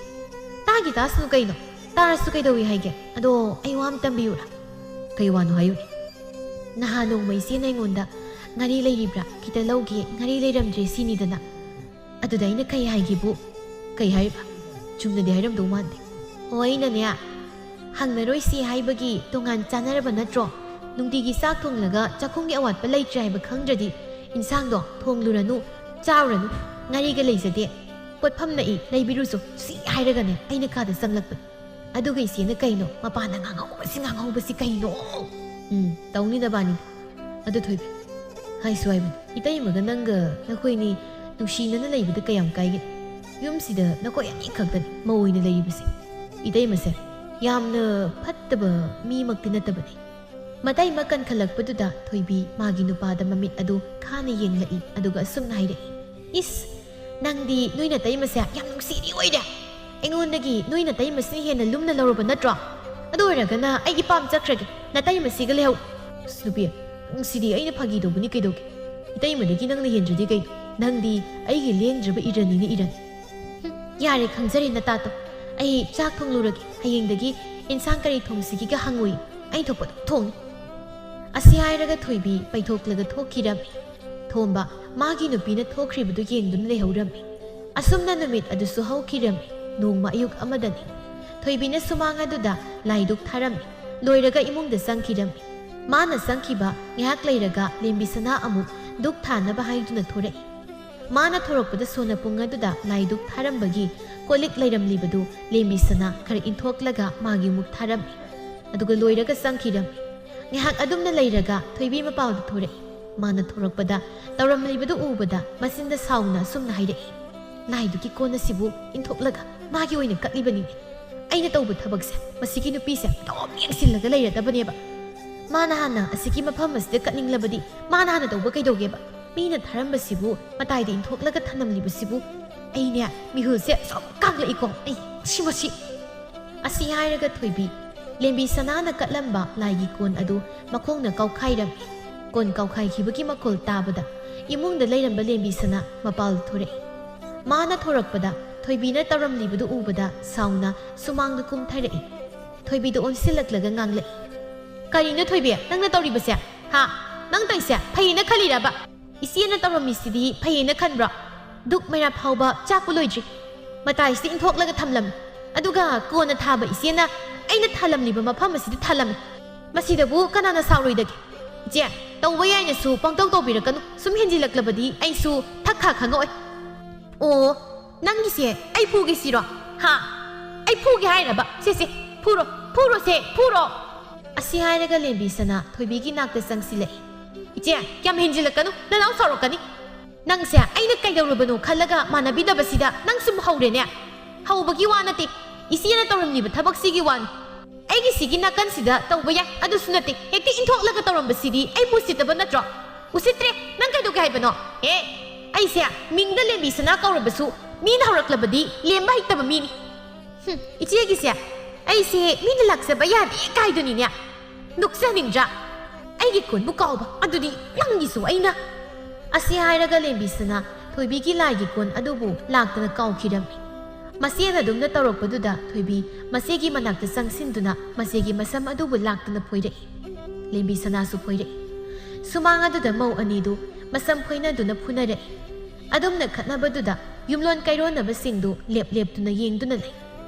Speaker 1: ꯇꯥꯒꯤ ꯇꯥꯁꯅꯨ ꯀꯩꯅꯣ ꯇꯥꯔꯁꯨ ꯀꯩꯗꯧꯏ ꯍꯥꯏꯒꯦ ꯑꯗꯣ ꯑꯩ ꯋꯥ ꯑꯃ ꯇꯝꯕꯤꯌꯨꯔꯥ ꯀꯩ ꯋꯥꯅꯣ ꯍꯥꯏꯌꯨꯅꯦ ꯅꯍꯥꯟ ꯅꯣꯡꯃ ꯏꯆꯦꯅ ꯑꯩꯉꯣꯟꯗ ꯉꯥꯔꯤ ꯂꯩꯔꯤꯕ꯭ꯔꯥ ꯈꯤꯇ ꯂꯧꯒꯦ ꯉꯥꯔꯤ ꯂꯩꯔꯝꯗ꯭ꯔꯦ ꯁꯤꯅꯤꯗꯅ ꯑꯗꯨꯗ ꯑꯩꯅ ꯀꯩ ꯍꯥꯏꯒꯦꯕꯨ ꯀꯩ ꯍꯥꯏꯔꯤꯕ ꯆꯨꯝꯅꯗꯤ ꯍꯥꯏꯔꯝꯗꯧ ꯃꯥꯟꯗꯦ ꯑꯣ ꯑꯩꯅꯅꯦ ꯍꯪꯅꯔꯣꯏꯁꯤ ꯍꯥꯏꯕꯒꯤ ꯇꯣꯉꯥꯟ ꯆꯥꯅꯔꯕ ꯅꯠꯇ꯭ꯔꯣ ꯅꯨꯡꯇꯤꯒꯤ ꯆꯥꯛ ꯊꯣꯡꯂꯒ ꯆꯥꯛꯈꯨꯝꯒꯤ ꯑꯋꯥꯠꯄ ꯂꯩꯇ꯭ꯔꯦ ꯍꯥꯏꯕ ꯈꯪꯗ꯭ꯔꯗꯤ ꯏꯟꯁꯥꯡꯗꯣ ꯊꯣꯡꯂꯨꯔꯅꯨ ꯆꯥꯎꯔꯅꯨ ꯉꯥꯔꯤꯒ ꯂꯩꯖꯗꯦ ꯄꯣꯠꯐꯝ ꯅꯛꯏ ꯂꯩꯕꯤꯔꯨꯁꯨ ꯁꯤ ꯍꯥꯏꯔꯒꯅꯦ ꯑꯩꯅ ꯀꯥꯗ ꯆꯪꯂꯛꯄꯅꯤ ꯑꯗꯨꯒ ꯏꯆꯦꯅ ꯀꯩꯅꯣ ꯃꯄꯥꯟꯗ ꯉꯥꯡꯍꯧꯕꯁꯤ ꯀꯩꯅꯣ ꯇꯧꯅꯤꯗꯕꯥꯅꯤ ꯑꯗꯨ ꯊꯣꯏꯕꯤ ꯍꯥꯏꯁꯨ ꯍꯥꯏꯕꯅꯤ ꯏꯇꯩꯃꯒ ꯅꯪꯒ ꯅꯈꯣꯏꯅꯤ ꯅꯨꯡꯁꯤꯅꯅ ꯂꯩꯕꯗ ꯀꯌꯥꯝ ꯀꯥꯏꯒꯦ ꯌꯨꯝꯁꯤꯗ ꯅꯈꯣꯏ ꯑꯅꯤ ꯈꯛꯇꯅꯤ ꯃꯧ ꯑꯣꯏꯅ ꯂꯩꯔꯤꯕꯁꯦ ꯏꯇꯩꯃꯁꯦ ꯌꯥꯝꯅ ꯐꯠꯇꯕ ꯃꯤꯃꯛꯇꯤ ꯅꯠꯇꯕꯅꯤ ꯃꯇꯩ ꯑꯃ ꯀꯟꯈꯠꯂꯛꯄꯗꯨꯗ ꯊꯣꯏꯕꯤ ꯃꯥꯒꯤ ꯅꯨꯄꯥꯗ ꯃꯃꯤꯠ ꯑꯗꯨ ꯈꯥꯅ ꯌꯦꯡꯂꯛꯏ ꯑꯗꯨꯒ ꯑꯁꯨꯝꯅ ꯍꯥꯏꯔꯛꯏ ꯏꯁ ꯅꯪꯗꯤ ꯅꯣꯏ ꯅꯇꯩꯃꯁꯦ ꯌꯥꯝ ꯅꯨꯡꯁꯤꯔꯤ ꯑꯣꯏꯔꯦ ꯑꯩꯉꯣꯟꯗꯒꯤ ꯅꯣꯏ ꯅꯇꯩꯃꯁꯤꯅ ꯍꯦꯟꯅ ꯂꯨꯝꯅ ꯂꯧꯔꯕ ꯅꯠꯇ꯭ꯔꯣ ꯑꯗꯨ ꯑꯣꯏꯔꯒꯅ ꯑꯩ ꯏꯄꯥꯝ ꯆꯠꯈ꯭ꯔꯒꯦ ꯅꯇꯩꯃꯁꯤꯒ ꯂꯩꯍꯧ ꯅꯨꯄꯤ ꯅꯨꯡꯁꯤꯗꯤ ꯑꯩꯅ ꯐꯥꯒꯤ ꯇꯧꯕꯅꯤ ꯀꯩꯗꯧꯒꯦ ꯏꯇꯩꯃꯗꯒꯤ ꯅꯪꯅ ꯍꯦꯟꯗ꯭ꯔꯗꯤ ꯀꯩꯅꯣ ꯅꯪꯗꯤ ꯑꯩꯒꯤ ꯂꯦꯡꯗ꯭ꯔꯕ ꯏꯔꯟꯅꯤꯅ ꯏꯔꯟ ꯌꯥꯔꯦ ꯈꯪꯖꯔꯦ ꯅꯇꯥꯇꯣ ꯑꯩ ꯆꯥꯛ ꯊꯣꯡꯂꯨꯔꯒꯦ ꯍꯌꯦꯡꯗꯒꯤ ꯏꯟꯁꯥꯡ ꯀꯔꯤ ꯊꯣꯡꯁꯤꯒꯦꯒ ꯍꯪꯉꯨꯏ ꯑꯩ ꯊꯣꯛꯄꯗꯣ ꯊꯣꯡꯅꯤ ꯑꯁꯤ ꯍꯥꯏꯔꯒ ꯊꯣꯏꯕꯤ ꯄꯩꯊꯣꯛꯂꯒ ꯊꯣꯛꯈꯤꯔꯝꯃꯤ ꯊꯣꯝꯕ ꯃꯥꯒꯤ ꯅꯨꯄꯤꯅ ꯊꯣꯛꯈ꯭ꯔꯤꯕꯗꯨ ꯌꯦꯡꯗꯨꯅ ꯂꯩꯍꯧꯔꯝꯃꯤ ꯑꯁꯨꯝꯅ ꯅꯨꯃꯤꯠ ꯑꯗꯨꯁꯨ ꯍꯧꯈꯤꯔꯝꯃꯤ ꯅꯣꯡꯃ ꯑꯌꯨꯛ ꯑꯃꯗꯅꯤ ꯊꯣꯏꯕꯤꯅ ꯁꯨꯃꯥꯡ ꯑꯗꯨꯗ ꯂꯥꯏꯗꯨꯛ ꯊꯥꯔꯝꯃꯤ ꯂꯣꯏꯔꯒ ꯏꯃꯨꯡꯗ ꯆꯪꯈꯤꯔꯝꯃꯤ ꯃꯥꯅ ꯆꯪꯈꯤꯕ ꯉꯥꯏꯍꯥꯛ ꯂꯩꯔꯒ ꯂꯦꯝꯕꯤ ꯁꯅꯥ ꯑꯃꯨꯛ ꯗꯨꯛ ꯊꯥꯅꯕ ꯍꯥꯏꯗꯨꯅ ꯊꯣꯔꯛꯏ ꯃꯥꯅ ꯊꯣꯔꯛꯄꯗ ꯁꯣꯟꯅ ꯄꯨꯡ ꯑꯗꯨꯗ ꯂꯥꯏꯗꯨꯛ ꯊꯥꯔꯝꯕꯒꯤ ꯀꯣꯜꯂꯤꯛ ꯂꯩꯔꯝꯂꯤꯕꯗꯨ ꯂꯦꯝꯕꯤ ꯁꯅꯥ ꯈꯔ ꯏꯟꯊꯣꯛꯂꯒ ꯃꯥꯒꯤ ꯃꯨꯛ ꯊꯥꯔꯝꯃꯤ ꯑꯗꯨꯒ ꯂꯣꯏꯔꯒ ꯆꯪꯈꯤꯔꯝꯃꯤ ꯉꯥꯏꯍꯥꯛ ꯑꯗꯨꯝꯅ ꯂꯩꯔꯒ ꯊꯣꯏꯕꯤ ꯃꯄꯥꯎꯗ ꯊꯣꯔꯛꯏ ꯃꯥꯅ ꯊꯣꯔꯛꯄꯗ ꯇꯧꯔꯝꯂꯤꯕꯗꯨ ꯎꯕꯗ ꯃꯆꯤꯟꯗ ꯁꯥꯎꯅ ꯑꯁꯨꯝꯅ ꯍꯥꯏꯔꯛꯏ ꯂꯥꯏꯗꯨꯒꯤ ꯀꯣꯟ ꯑꯁꯤꯕꯨ ꯏꯟꯊꯣꯛꯂꯒ ꯃꯥꯒꯤ ꯑꯣꯏꯅ ꯀꯠꯂꯤꯕꯅꯤꯅꯦ ꯑꯩꯅ ꯇꯧꯕ ꯊꯕꯛꯁꯦ ꯃꯁꯤꯒꯤ ꯅꯨꯄꯤꯁꯦ ꯑꯗꯨꯝ ꯌꯦꯡꯁꯤꯜꯂꯒ ꯂꯩꯔꯗꯕꯅꯦꯕ ꯃꯥꯅ ꯍꯥꯟꯅ ꯑꯁꯤꯒꯤ ꯃꯐꯝ ꯑꯁꯤꯗ ꯀꯠꯅꯤꯡꯂꯕꯗꯤ ꯃꯥꯅ ꯍꯥꯟꯅ ꯇꯧꯕ ꯀꯩꯗꯧꯒꯦꯕ ꯃꯤꯅ ꯊꯥꯔꯝꯕꯁꯤꯕꯨ ꯃꯇꯥꯏꯗ ꯏꯟꯊꯣꯛꯂꯒ ꯊꯅꯝꯂꯤꯕꯁꯤꯕꯨ ꯑꯩꯅꯦ ꯃꯤꯍꯨꯜꯁꯦ ꯁꯨꯝ ꯀꯥꯡꯂꯛꯏꯀꯣ ꯑꯩ ꯃꯁꯤ ꯑꯁꯤ ꯍꯥꯏꯔꯒ ꯊꯣꯏꯕꯤ ꯂꯦꯝꯕꯤ ꯁꯅꯥꯅ ꯀꯠꯂꯝꯕ ꯂꯥꯏꯒꯤ ꯀꯣꯟ ꯑꯗꯨ ꯃꯈꯣꯡꯅ ꯀꯥꯎꯈꯥꯏꯔꯝꯃꯤ ꯀꯣꯟ ꯀꯥꯎꯈꯥꯏꯈꯤꯕꯒꯤ ꯃꯈꯣꯜ ꯇꯥꯕꯗ ꯏꯃꯨꯡꯗ ꯂꯩꯔꯝꯕ ꯂꯦꯝꯕꯤ ꯁꯅꯥ ꯃꯄꯥꯜꯗ ꯊꯣꯔꯛꯏ ꯃꯥꯅ ꯊꯣꯔꯛꯄꯗ ꯊꯣꯏꯕꯤꯅ ꯇꯧꯔꯝꯂꯤꯕꯗꯨ ꯎꯕꯗ ꯁꯥꯎꯅ ꯁꯨꯃꯥꯡꯗ ꯀꯨꯝꯊꯔꯛꯏ ꯊꯣꯏꯕꯤꯗ ꯑꯣꯟꯁꯤꯜꯂꯛꯂꯒ ꯉꯥꯡꯂꯛꯏ ꯀꯔꯤꯅꯣ ꯊꯣꯏꯕꯤ ꯅꯪꯅ ꯇꯧꯔꯤꯕꯁꯦ ꯍꯥ ꯅꯪ ꯇꯧꯏꯁꯦ ꯐꯩꯌꯦꯅ ꯈꯜꯂꯤꯔꯕ ꯏꯆꯦꯅ ꯇꯧꯔꯝꯃꯤꯁꯤꯗꯤ ꯐꯩꯌꯦꯅ ꯈꯟꯕ꯭ꯔꯣ ꯗꯨꯛ ꯃꯩꯔꯥ ꯐꯥꯎꯕ ꯆꯥꯛꯄ ꯂꯣꯏꯗ꯭ꯔꯤ ꯃꯇꯥꯏꯁꯤꯗ ꯏꯟꯊꯣꯛꯂꯒ ꯊꯝꯂꯝꯃꯤ ꯑꯗꯨꯒ ꯀꯣꯟꯅ ꯊꯥꯕ ꯏꯆꯦꯅ ꯑꯩꯅ ꯊꯥꯂꯝꯂꯤꯕ ꯃꯐꯝ ꯑꯁꯤꯗ ꯊꯥꯂꯝꯃꯤ ꯃꯁꯤꯗꯕꯨ ꯀꯅꯥꯅ ꯁꯥꯎꯔꯣꯏꯗꯒꯦ ꯏꯆꯦ ꯇꯧꯕ ꯌꯥꯏꯅꯁꯨ ꯄꯪꯇꯧ ꯇꯧꯕꯤꯔꯛꯀꯅꯨ ꯁꯨꯝ ꯍꯦꯟꯖꯤꯜꯂꯛꯂꯕꯗꯤ ꯑꯩꯁꯨ ꯊꯛꯈꯥ ꯈꯪꯉꯛꯑꯣꯏ ꯑꯣ ꯅꯪꯒꯤꯁꯦ ꯑꯩ ꯐꯨꯒꯦ ꯁꯤꯔꯣ ꯍꯥ ꯑꯩ ꯐꯨꯒꯦ ꯍꯥꯏꯔꯕ ꯁꯦ ꯐꯨꯔꯣꯁꯦ ꯐꯨꯔꯣ ꯑꯁꯤ ꯍꯥꯏꯔꯒ ꯂꯦꯝꯕꯤ ꯁꯅꯥ ꯊꯣꯏꯕꯤꯒꯤ ꯅꯥꯛꯇ ꯆꯪꯁꯤꯜꯂꯛꯏ ꯏꯆꯦ ꯀꯌꯥꯝ ꯍꯦꯟꯖꯤꯜꯂꯛꯀꯅꯨ ꯅꯅꯥꯎ ꯁꯥꯎꯔꯛꯀꯅꯤ ꯅꯪꯁꯦ ꯑꯩꯅ ꯀꯩꯗꯧꯔꯕꯅꯣ ꯈꯜꯂꯒ ꯃꯥꯟꯅꯕꯤꯗꯕꯁꯤꯗ ꯅꯪ ꯁꯨꯝ ꯍꯧꯔꯦꯅꯦ ꯍꯧꯕꯒꯤ ꯋꯥ ꯅꯠꯇꯦ ꯏꯆꯦꯅ ꯇꯧꯔꯝꯂꯤꯕ ꯊꯕꯛꯁꯤꯒꯤ ꯋꯥꯅꯤ ꯑꯩꯒꯤ ꯁꯤꯒꯤ ꯅꯥꯀꯟꯁꯤꯗ ꯇꯧꯕ ꯌꯥꯏ ꯑꯗꯨꯁꯨ ꯅꯠꯇꯦ ꯍꯦꯛꯇ ꯏꯟꯊꯣꯛꯂꯒ ꯇꯧꯔꯝꯕꯁꯤꯗꯤ ꯑꯩꯕꯨ ꯎꯁꯤꯠꯇꯕ ꯅꯠꯇ꯭ꯔꯣ ꯎꯁꯤꯠꯇ꯭ꯔꯦ ꯅꯪ ꯀꯩꯗꯧꯒꯦ ꯍꯥꯏꯕꯅꯣ ꯑꯩꯁꯦ ꯃꯤꯡꯗ ꯂꯦꯝꯕꯤ ꯁꯅꯥ ꯀꯧꯔꯕꯁꯨ ꯃꯤꯅ ꯍꯧꯔꯛꯂꯕꯗꯤ ꯂꯦꯝꯕ ꯍꯩꯇꯕ ꯃꯤꯅꯤ ꯏꯆꯦꯒꯤꯁꯦ ꯑꯩꯁꯦ ꯃꯤꯅ ꯂꯥꯛꯆꯕ ꯌꯥꯗꯦ ꯀꯥꯏꯗꯨꯅꯤꯅꯦ ꯅꯣꯛꯆꯅꯤꯡꯗ꯭ꯔꯥ ꯑꯩꯒꯤ ꯀꯣꯟꯕꯨ ꯀꯥꯎꯕ ꯑꯗꯨꯗꯤ ꯅꯪꯒꯤꯁꯨ ꯑꯩꯅ ꯑꯁꯤ ꯍꯥꯏꯔꯒ ꯂꯦꯝꯕꯤ ꯁꯅꯥ ꯊꯣꯏꯕꯤꯒꯤ ꯂꯥꯏꯒꯤ ꯀꯣꯟ ꯑꯗꯨꯕꯨ ꯂꯥꯛꯇꯅ ꯀꯥꯎꯈꯤꯔꯝꯃꯤ ꯃꯆꯦꯅ ꯑꯗꯨꯝꯅ ꯇꯧꯔꯛꯄꯗꯨꯗ ꯊꯣꯏꯕꯤ ꯃꯆꯦꯒꯤ ꯃꯅꯥꯛꯇ ꯆꯪꯁꯤꯟꯗꯨꯅ ꯃꯆꯦꯒꯤ ꯃꯁꯝ ꯑꯗꯨꯕꯨ ꯂꯥꯛꯇꯅ ꯐꯣꯏꯔꯛꯏ ꯂꯦꯝꯕꯤ ꯁꯅꯥꯁꯨ ꯐꯣꯏꯔꯛꯏ ꯁꯨꯃꯥꯡ ꯑꯗꯨꯗ ꯃꯧ ꯑꯅꯤꯗꯨ ꯃꯁꯝ ꯐꯣꯏꯅꯗꯨꯅ ꯐꯨꯅꯔꯛꯏ ꯑꯗꯨꯝꯅ ꯈꯠꯅꯕꯗꯨꯗ ꯌꯨꯝꯂꯣꯟ ꯀꯩꯔꯣꯟꯅꯕꯁꯤꯡꯗꯨ ꯂꯦꯞꯇꯨꯅ ꯌꯦꯡꯗꯨꯅ ꯂꯩ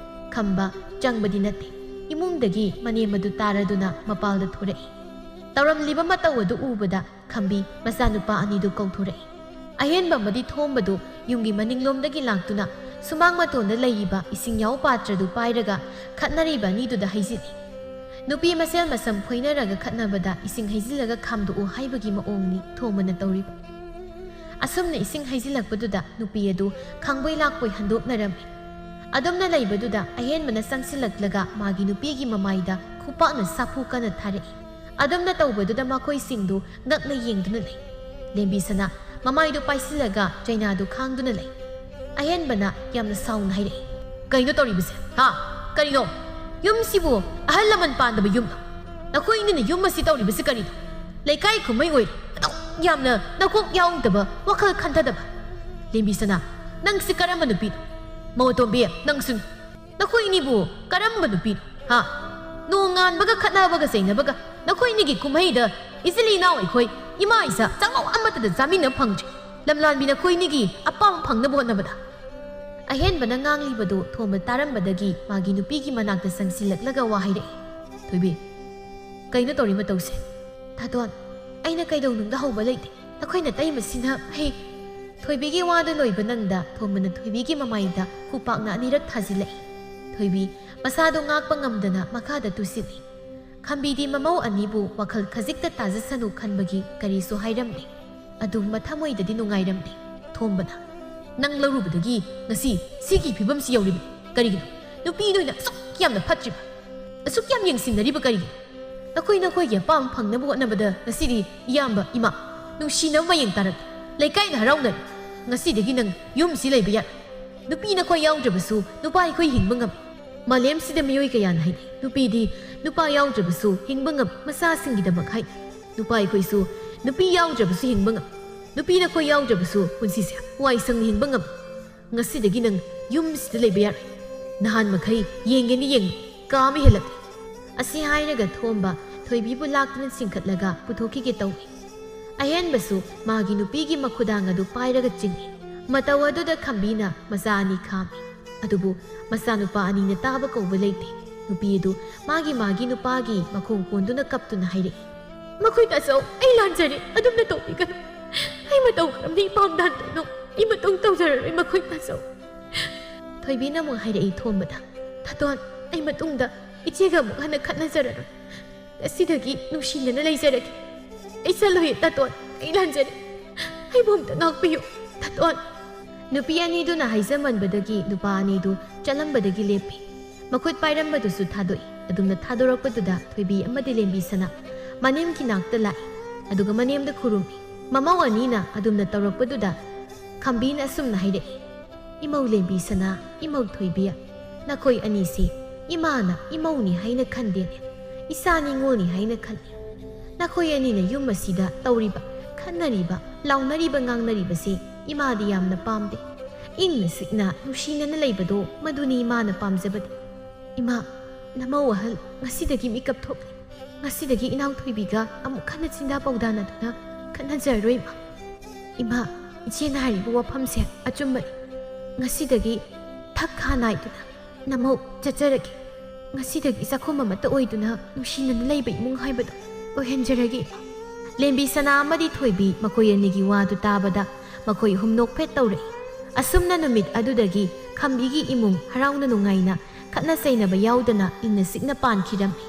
Speaker 1: ꯈꯝꯕ ꯆꯪꯕꯗꯤ ꯅꯠꯇꯦ ꯏꯃꯨꯡꯗꯒꯤ ꯃꯅꯦꯝ ꯑꯗꯨ ꯇꯥꯔꯗꯨꯅ ꯃꯄꯥꯜꯗ ꯊꯣꯔꯛꯏ ꯇꯧꯔꯝꯂꯤꯕ ꯃꯇꯧ ꯑꯗꯨ ꯎꯕꯗ ꯈꯝꯕꯤ ꯃꯆꯥꯅꯨꯄꯥ ꯑꯅꯤꯗꯨ ꯀꯧꯊꯣꯔꯛꯏ ꯑꯍꯦꯟꯕ ꯑꯃꯗꯤ ꯊꯣꯝꯕꯗꯨ ꯌꯨꯝꯒꯤ ꯃꯅꯤꯡꯂꯣꯝꯗꯒꯤ ꯂꯥꯛꯇꯨꯅ ꯁꯨꯃꯥꯡ ꯃꯇꯣꯟꯗ ꯂꯩꯔꯤꯕ ꯏꯁꯤꯡ ꯌꯥꯎ ꯄꯥꯇ꯭ꯔꯗꯨ ꯄꯥꯏꯔꯒ ꯈꯠꯅꯔꯤꯕ ꯑꯅꯤꯗꯨꯗ ꯍꯩꯖꯤꯜꯂꯤ ꯅꯨꯄꯤ ꯃꯁꯦꯜ ꯃꯁꯝ ꯐꯣꯏꯅꯔꯒ ꯈꯠꯅꯕꯗ ꯏꯁꯤꯡ ꯍꯩꯖꯤꯜꯂꯒ ꯈꯥꯝꯗꯣꯛꯎ ꯍꯥꯏꯕꯒꯤ ꯃꯑꯣꯡꯅꯤ ꯊꯣꯝꯕꯅ ꯇꯧꯔꯤꯕ ꯑꯁꯨꯝꯅ ꯏꯁꯤꯡ ꯍꯩꯖꯤꯜꯂꯛꯄꯗꯨꯗ ꯅꯨꯄꯤ ꯑꯗꯨ ꯈꯪꯕꯣꯏ ꯂꯥꯛꯄꯣꯏ ꯍꯟꯗꯣꯛꯅꯔꯝꯃꯤ ꯑꯗꯨꯝꯅ ꯂꯩꯕꯗꯨꯗ ꯑꯍꯦꯟꯕꯅ ꯆꯪꯁꯤꯜꯂꯛꯂꯒ ꯃꯥꯒꯤ ꯅꯨꯄꯤꯒꯤ ꯃꯃꯥꯏꯗ ꯈꯨꯄꯥꯛꯅ ꯁꯥꯐꯨ ꯀꯟꯅ ꯊꯥꯔꯛꯏ ꯑꯗꯨꯝꯅ ꯇꯧꯕꯗꯨꯗ ꯃꯈꯣꯏꯁꯤꯡꯗꯨ ꯉꯛꯅ ꯌꯦꯡꯗꯨꯅ ꯂꯩ ꯂꯦꯝꯕꯤ ꯁꯅꯥ ꯃꯃꯥꯏꯗꯨ ꯄꯥꯏꯁꯤꯜꯂꯒ ꯆꯩꯅꯥꯗꯨ ꯈꯥꯡꯗꯨꯅ ꯂꯩ ꯑꯍꯦꯟꯕꯅ ꯌꯥꯝꯅ ꯁꯥꯎꯅ ꯍꯥꯏꯔꯛꯏ ꯀꯩꯅꯣ ꯇꯧꯔꯤꯕꯁꯦ ꯍꯥ ꯀꯔꯤꯅꯣ ꯌꯨꯝꯁꯤꯕꯨ ꯑꯍꯜ ꯂꯃꯟ ꯄꯥꯟꯗꯕ ꯌꯨꯝꯅꯣ ꯅꯈꯣꯏꯅꯤꯅ ꯌꯨꯝ ꯑꯁꯤ ꯇꯧꯔꯤꯕꯁꯤ ꯀꯔꯤꯅꯣ ꯂꯩꯀꯥꯏ ꯈꯨꯃꯩ ꯑꯣꯏꯔꯦ ꯑꯗꯨꯝ ꯌꯥꯝꯅ ꯅꯀꯣꯛ ꯌꯥꯎꯗꯕ ꯋꯥꯈꯜ ꯈꯟꯊꯗꯕ ꯂꯦꯝꯕꯤ ꯁꯅꯥ ꯅꯪꯁꯤ ꯀꯔꯝꯕ ꯅꯨꯄꯤꯅꯣ ꯃꯧꯇꯣꯝꯕꯤ ꯅꯪꯁꯨꯅꯤ ꯅꯈꯣꯏꯅꯤꯕꯨ ꯀꯔꯝꯕ ꯅꯨꯄꯤꯅꯣ ꯍꯥ ꯅꯣꯡꯉꯥꯟꯕꯒ ꯈꯠꯅꯕꯒ ꯆꯩꯅꯕꯒ ꯅꯈꯣꯏꯅꯤꯒꯤ ꯀꯨꯝꯍꯩꯗ ꯏꯆꯤꯜ ꯏꯅꯥꯎ ꯑꯩꯈꯣꯏ ꯏꯃꯥ ꯏꯆꯥ ꯆꯥꯛꯉꯧ ꯑꯃꯠꯇꯗ ꯆꯥꯃꯤꯟꯅ ꯐꯪꯗ꯭ꯔꯤ ꯂꯝꯂꯥꯟꯕꯤ ꯅꯈꯣꯏꯅꯤꯒꯤ ꯑꯄꯥꯝ ꯐꯪꯅꯕ ꯍꯣꯠꯅꯕꯗ ꯑꯍꯦꯟꯕꯅ ꯉꯥꯡꯂꯤꯕꯗꯨ ꯊꯣꯝꯕ ꯇꯥꯔꯝꯕꯗꯒꯤ ꯃꯥꯒꯤ ꯅꯨꯄꯤꯒꯤ ꯃꯅꯥꯛꯇ ꯆꯪꯁꯤꯜꯂꯛꯂꯒ ꯋꯥ ꯍꯥꯏꯔꯛꯏ ꯊꯣꯏꯕꯤ ꯀꯩꯅꯣ ꯇꯧꯔꯤ ꯃꯇꯧꯁꯦ ꯊꯥꯗꯣꯟ ꯑꯩꯅ ꯀꯩꯗꯧꯅꯨꯡꯗ ꯍꯧꯕ ꯂꯩꯇꯦ ꯑꯩꯈꯣꯏꯅ ꯇꯩꯕꯁꯤꯅ ꯍꯩ ꯊꯣꯏꯕꯤꯒꯤ ꯋꯥꯗꯨ ꯂꯣꯏꯕ ꯅꯪꯗ ꯊꯣꯝꯕꯅ ꯊꯣꯏꯕꯤꯒꯤ ꯃꯃꯥꯏꯗ ꯈꯨꯄꯥꯛꯅ ꯑꯅꯤꯔꯛ ꯊꯥꯖꯤꯜꯂꯛꯏ꯫ ꯊꯣꯏꯕꯤ ꯃꯁꯥꯗꯣ ꯉꯥꯛꯄ ꯉꯝꯗꯅ ꯃꯈꯥꯗ ꯇꯨꯁꯤꯜꯂꯤ꯫ ꯈꯝꯕꯤꯗꯤ ꯃꯃꯧ ꯑꯅꯤꯕꯨ ꯋꯥꯈꯜ ꯈꯖꯤꯛꯇ ꯇꯥꯖꯁꯅꯨ ꯈꯟꯕꯒꯤ ꯀꯔꯤꯁꯨ ꯍꯥꯏꯔꯝꯗꯦ꯫ ꯑꯗꯨ ꯃꯊꯃꯣꯏꯗꯗꯤ ꯅꯨꯡꯉꯥꯏꯔꯝꯗꯦ꯫ ꯊꯣꯝꯕꯅ ꯅꯪ ꯂꯧꯔꯨꯕꯗꯒꯤ ꯉꯁꯤ ꯁꯤꯒꯤ ꯐꯤꯕꯝꯁꯤ ꯌꯧꯔꯤꯕꯅꯤ ꯀꯔꯤꯒꯤꯅꯣ? ꯅꯨꯄꯤ ꯅꯣꯏꯅ ꯑꯁꯨꯛ ꯌꯥꯝꯅ ꯐꯠꯇ꯭ꯔꯤꯕ? ꯑꯁꯨꯛ ꯌꯥꯝ ꯌꯦꯡꯁꯤꯟꯅꯔꯤꯕ ꯀꯔꯤꯒꯤꯅꯣ? ꯅꯈꯣꯏꯒꯤ ꯑꯄꯥꯝ ꯐꯪꯅꯕ ꯍꯣꯠꯅꯕꯗ ꯉꯁꯤꯗꯤ ꯏꯌꯥꯝꯕ ꯏꯃꯥ ꯅꯨꯡꯁꯤꯅꯕ ꯃꯌꯦꯡ ꯇꯥꯔꯛꯂꯦ꯫ ꯂꯩꯀꯥꯏꯅ ꯍꯔꯥꯎꯅꯔꯦ꯫ ꯉꯁꯤꯗꯒꯤ ꯅꯪ ꯌꯨꯝꯁꯤ ꯂꯩꯕ ꯌꯥꯏ꯫ ꯅꯨꯄꯤ ꯅꯈꯣꯏ ꯌꯥꯎꯗ꯭ꯔꯕꯁꯨ ꯅꯨꯄꯥ ꯑꯩꯈꯣꯏ ꯍꯤꯡꯕ ꯉꯝꯃꯤ꯫ ꯃꯥꯂꯦꯝꯁꯤꯗ ꯃꯤꯑꯣꯏ ꯀꯌꯥꯅ ꯍꯥꯏꯅꯩ ꯅꯨꯄꯤꯗꯤ ꯅꯨꯄꯥ ꯌꯥꯎꯗ꯭ꯔꯕꯁꯨ ꯍꯤꯡꯕ ꯉꯝꯃꯤ ꯃꯆꯥꯁꯤꯡꯒꯤꯗꯃꯛ ꯍꯥꯏꯅꯩ꯫ ꯅꯨꯄꯥ ꯑꯩꯈꯣꯏꯁꯨ ꯅꯨꯄꯤ ꯌꯥꯎꯗ꯭ꯔꯕꯁꯨ ꯍꯤꯡꯕ ꯉꯝꯃꯤ꯫ ꯅꯨꯄꯤ ꯅꯈꯣꯏ ꯌꯥꯎꯗ꯭ꯔꯕꯁꯨ ꯄꯨꯟꯁꯤꯁꯦ ꯋꯥꯏ ꯁꯪꯅ ꯍꯤꯡꯕ ꯉꯝꯃꯤ꯫ ꯉꯁꯤꯗꯒꯤ ꯅꯪ ꯌꯨꯝꯁꯤꯗ ꯂꯩꯕ ꯌꯥꯔꯣꯏ꯫ ꯅꯍꯥꯟ ꯃꯈꯩ ꯌꯦꯡꯒꯦꯅꯤ ꯌꯦꯡꯉꯨ ꯀꯥ ꯑꯃ ꯍꯦꯜꯂꯛꯂꯦ꯫ ꯑꯁꯤ ꯍꯥꯏꯔꯒ ꯊꯣꯝꯕ ꯊꯣꯏꯕꯤꯕꯨ ꯂꯥꯛꯇꯨꯅ ꯆꯤꯡꯈꯠꯂꯒ ꯄꯨꯊꯣꯛꯈꯤꯒꯦ ꯇꯧꯏ꯫ ꯑꯍꯦꯟꯕꯁꯨ ꯃꯥꯒꯤ ꯅꯨꯄꯤꯒꯤ ꯃꯈꯨꯗꯥꯡ ꯑꯗꯨ ꯄꯥꯏꯔꯒ ꯆꯤꯡꯏ꯫ ꯃꯇꯧ ꯑꯗꯨꯗ ꯈꯝꯕꯤꯅ ꯃꯆꯥ ꯑꯅꯤ ꯈꯥꯝꯃꯤ꯫ ꯑꯗꯨꯕꯨ ꯃꯆꯥꯅꯨꯄꯥ ꯑꯅꯤꯅ ꯇꯥꯕ ꯀꯧꯕ ꯂꯩꯇꯦ꯫ ꯅꯨꯄꯤ ꯑꯗꯨ ꯃꯥꯒꯤ ꯅꯨꯄꯥꯒꯤ ꯃꯈꯣꯡ ꯀꯣꯟꯗꯨꯅ ꯀꯞꯇꯨꯅ ꯍꯥꯏꯔꯛꯏ꯫ ꯃꯈꯣꯏ ꯇꯥꯆꯧ ꯑꯩ ꯂꯥꯟꯖꯔꯦ ꯑꯗꯨꯝꯅ ꯇꯧꯕꯤꯒꯅꯨ꯫ ꯑꯩ ꯃꯇꯧ ꯀꯔꯝꯅ ꯏꯄꯥꯝ ꯗꯥꯟꯗꯣꯏꯅꯣ? ꯑꯩ ꯃꯇꯧ ꯇꯧꯖꯔꯔꯣꯏ ꯃꯈꯣꯏ ꯇꯥꯆꯧ꯫ ꯊꯣꯏꯕꯤꯅ ꯑꯃꯨꯛ ꯍꯥꯏꯔꯛꯏ ꯊꯣꯝꯕꯗ ꯇꯥꯇꯣꯟ ꯑꯩ ꯃꯇꯨꯡꯗ ꯏꯆꯦꯒ ꯑꯃꯨꯛ ꯍꯟꯅ ꯈꯠꯅꯖꯔꯔꯣꯏ꯫ ꯉꯁꯤꯗꯒꯤ ꯅꯨꯡꯁꯤꯅꯅ ꯂꯩꯖꯔꯒꯦ꯫ ꯑꯩ ꯆꯠꯂꯣꯏ ꯇꯥꯇꯣꯟ ꯑꯩ ꯂꯥꯟꯖꯔꯦ꯫ ꯑꯩꯕꯨ ꯑꯝꯇ ꯉꯥꯛꯄꯤꯌꯨ ꯇꯥꯇꯣꯟ꯫ ꯅꯨꯄꯤ ꯑꯅꯤꯗꯨꯅ ꯍꯥꯏꯖꯃꯟꯕꯗꯒꯤ ꯅꯨꯄꯥ ꯑꯅꯤꯗꯨ ꯆꯠꯂꯝꯕꯗꯒꯤ ꯂꯦꯞꯄꯤ꯫ ꯃꯈꯨꯠ ꯄꯥꯏꯔꯝꯕꯗꯨꯁꯨ ꯊꯥꯗꯣꯛꯏ꯫ ꯑꯗꯨꯝꯅ ꯊꯥꯗꯣꯔꯛꯄꯗꯨꯗ ꯊꯣꯏꯕꯤ ꯑꯃꯗꯤ ꯂꯦꯝꯕꯤꯁꯅꯥ ꯃꯅꯦꯝꯒꯤ ꯅꯥꯛꯇ ꯂꯥꯛꯏ꯫ ꯑꯗꯨꯒ ꯃꯅꯦꯝꯗ ꯈꯨꯔꯨꯝꯃꯤ꯫ ꯃꯃꯧ ꯑꯅꯤꯅ ꯑꯗꯨꯝꯅ ꯇꯧꯔꯛꯄꯗꯨꯗ ꯈꯝꯕꯤꯅ ꯑꯁꯨꯝꯅ ꯍꯥꯏꯔꯛꯏ꯫ ꯏꯃꯧ ꯂꯦꯝꯕꯤꯁꯅꯥ ꯏꯃꯧ ꯊꯣꯏꯕꯤ ꯅꯈꯣꯏ ꯑꯅꯤꯁꯤ ꯏꯃꯥꯅ ꯏꯃꯧꯅꯤ ꯍꯥꯏꯅ ꯈꯟꯗꯦꯅꯦ ꯏꯆꯥ ꯅꯤꯉꯣꯜꯅꯤ ꯍꯥꯏꯅ ꯈꯜꯂꯤ꯫ ꯅꯈꯣꯏ ꯑꯅꯤꯅ ꯌꯨꯝ ꯑꯁꯤꯗ ꯇꯧꯔꯤꯕ ꯈꯟꯅꯔꯤꯕ ꯂꯥꯎꯅꯔꯤꯕ ꯉꯥꯡꯅꯔꯤꯕꯁꯤ ꯏꯃꯥꯗꯤ ꯌꯥꯝꯅ ꯄꯥꯝꯗꯦ꯫ ꯏꯪꯅ ꯆꯤꯛꯅ ꯅꯨꯡꯁꯤꯅꯅ ꯂꯩꯕꯗꯣ ꯃꯗꯨꯅꯤ ꯏꯃꯥꯅ ꯄꯥꯝꯖꯕꯗꯤ꯫ ꯏꯃꯥ ꯅꯃꯧ ꯑꯍꯜ ꯉꯁꯤꯗꯒꯤ ꯃꯤꯀꯞ ꯊꯣꯛꯂꯤ꯫ ꯉꯁꯤꯗꯒꯤ ꯏꯅꯥꯎꯊꯣꯏꯕꯤꯒ ꯑꯃꯨꯛ ꯍꯟꯅ ꯆꯤꯟꯗꯥ ꯄꯥꯎꯗꯥꯅꯗꯨꯅ ꯈꯠꯅꯖꯔꯔꯣꯏ ꯏꯃꯥ꯫ ꯏꯃꯥ ꯏꯆꯦꯅ ꯍꯥꯏꯔꯤꯕ ꯋꯥꯐꯝꯁꯦ ꯑꯆꯨꯝꯕꯅꯤ꯫ ꯉꯁꯤꯗꯒꯤ ꯊꯛ ꯈꯥ ꯅꯥꯏꯗꯨꯅ ꯅꯃꯧ ꯆꯠꯆꯔꯒꯦ꯫ ꯉꯁꯤꯗꯒꯤ ꯆꯥꯛꯈꯨꯝ ꯑꯃꯠꯇ ꯑꯣꯏꯗꯨꯅ ꯅꯨꯡꯁꯤꯅꯅ ꯂꯩꯕ ꯏꯃꯨꯡ ꯍꯥꯏꯕꯗꯣ ꯑꯣꯏꯍꯟꯖꯔꯒꯦ ꯏꯃꯥ꯫ ꯂꯦꯝꯕꯤꯁꯅꯥ ꯑꯃꯗꯤ ꯊꯣꯏꯕꯤ ꯃꯈꯣꯏ ꯑꯅꯤꯒꯤ ꯋꯥꯗꯨ ꯇꯥꯕꯗ ꯃꯈꯣꯏ ꯑꯍꯨꯝ ꯅꯣꯛꯐꯦꯠ ꯇꯧꯔꯛꯏ꯫ ꯑꯁꯨꯝꯅ ꯅꯨꯃꯤꯠ ꯑꯗꯨꯗꯒꯤ ꯈꯝꯕꯤꯒꯤ ꯏꯃꯨꯡ ꯍꯔꯥꯎꯅ ꯅꯨꯡꯉꯥꯏꯅ ꯈꯠꯅ ꯆꯩꯅꯕ ꯌꯥꯎꯗꯅ ꯏꯪꯅ ꯆꯤꯛꯅ ꯄꯥꯟꯈꯤꯔꯝꯃꯤ꯫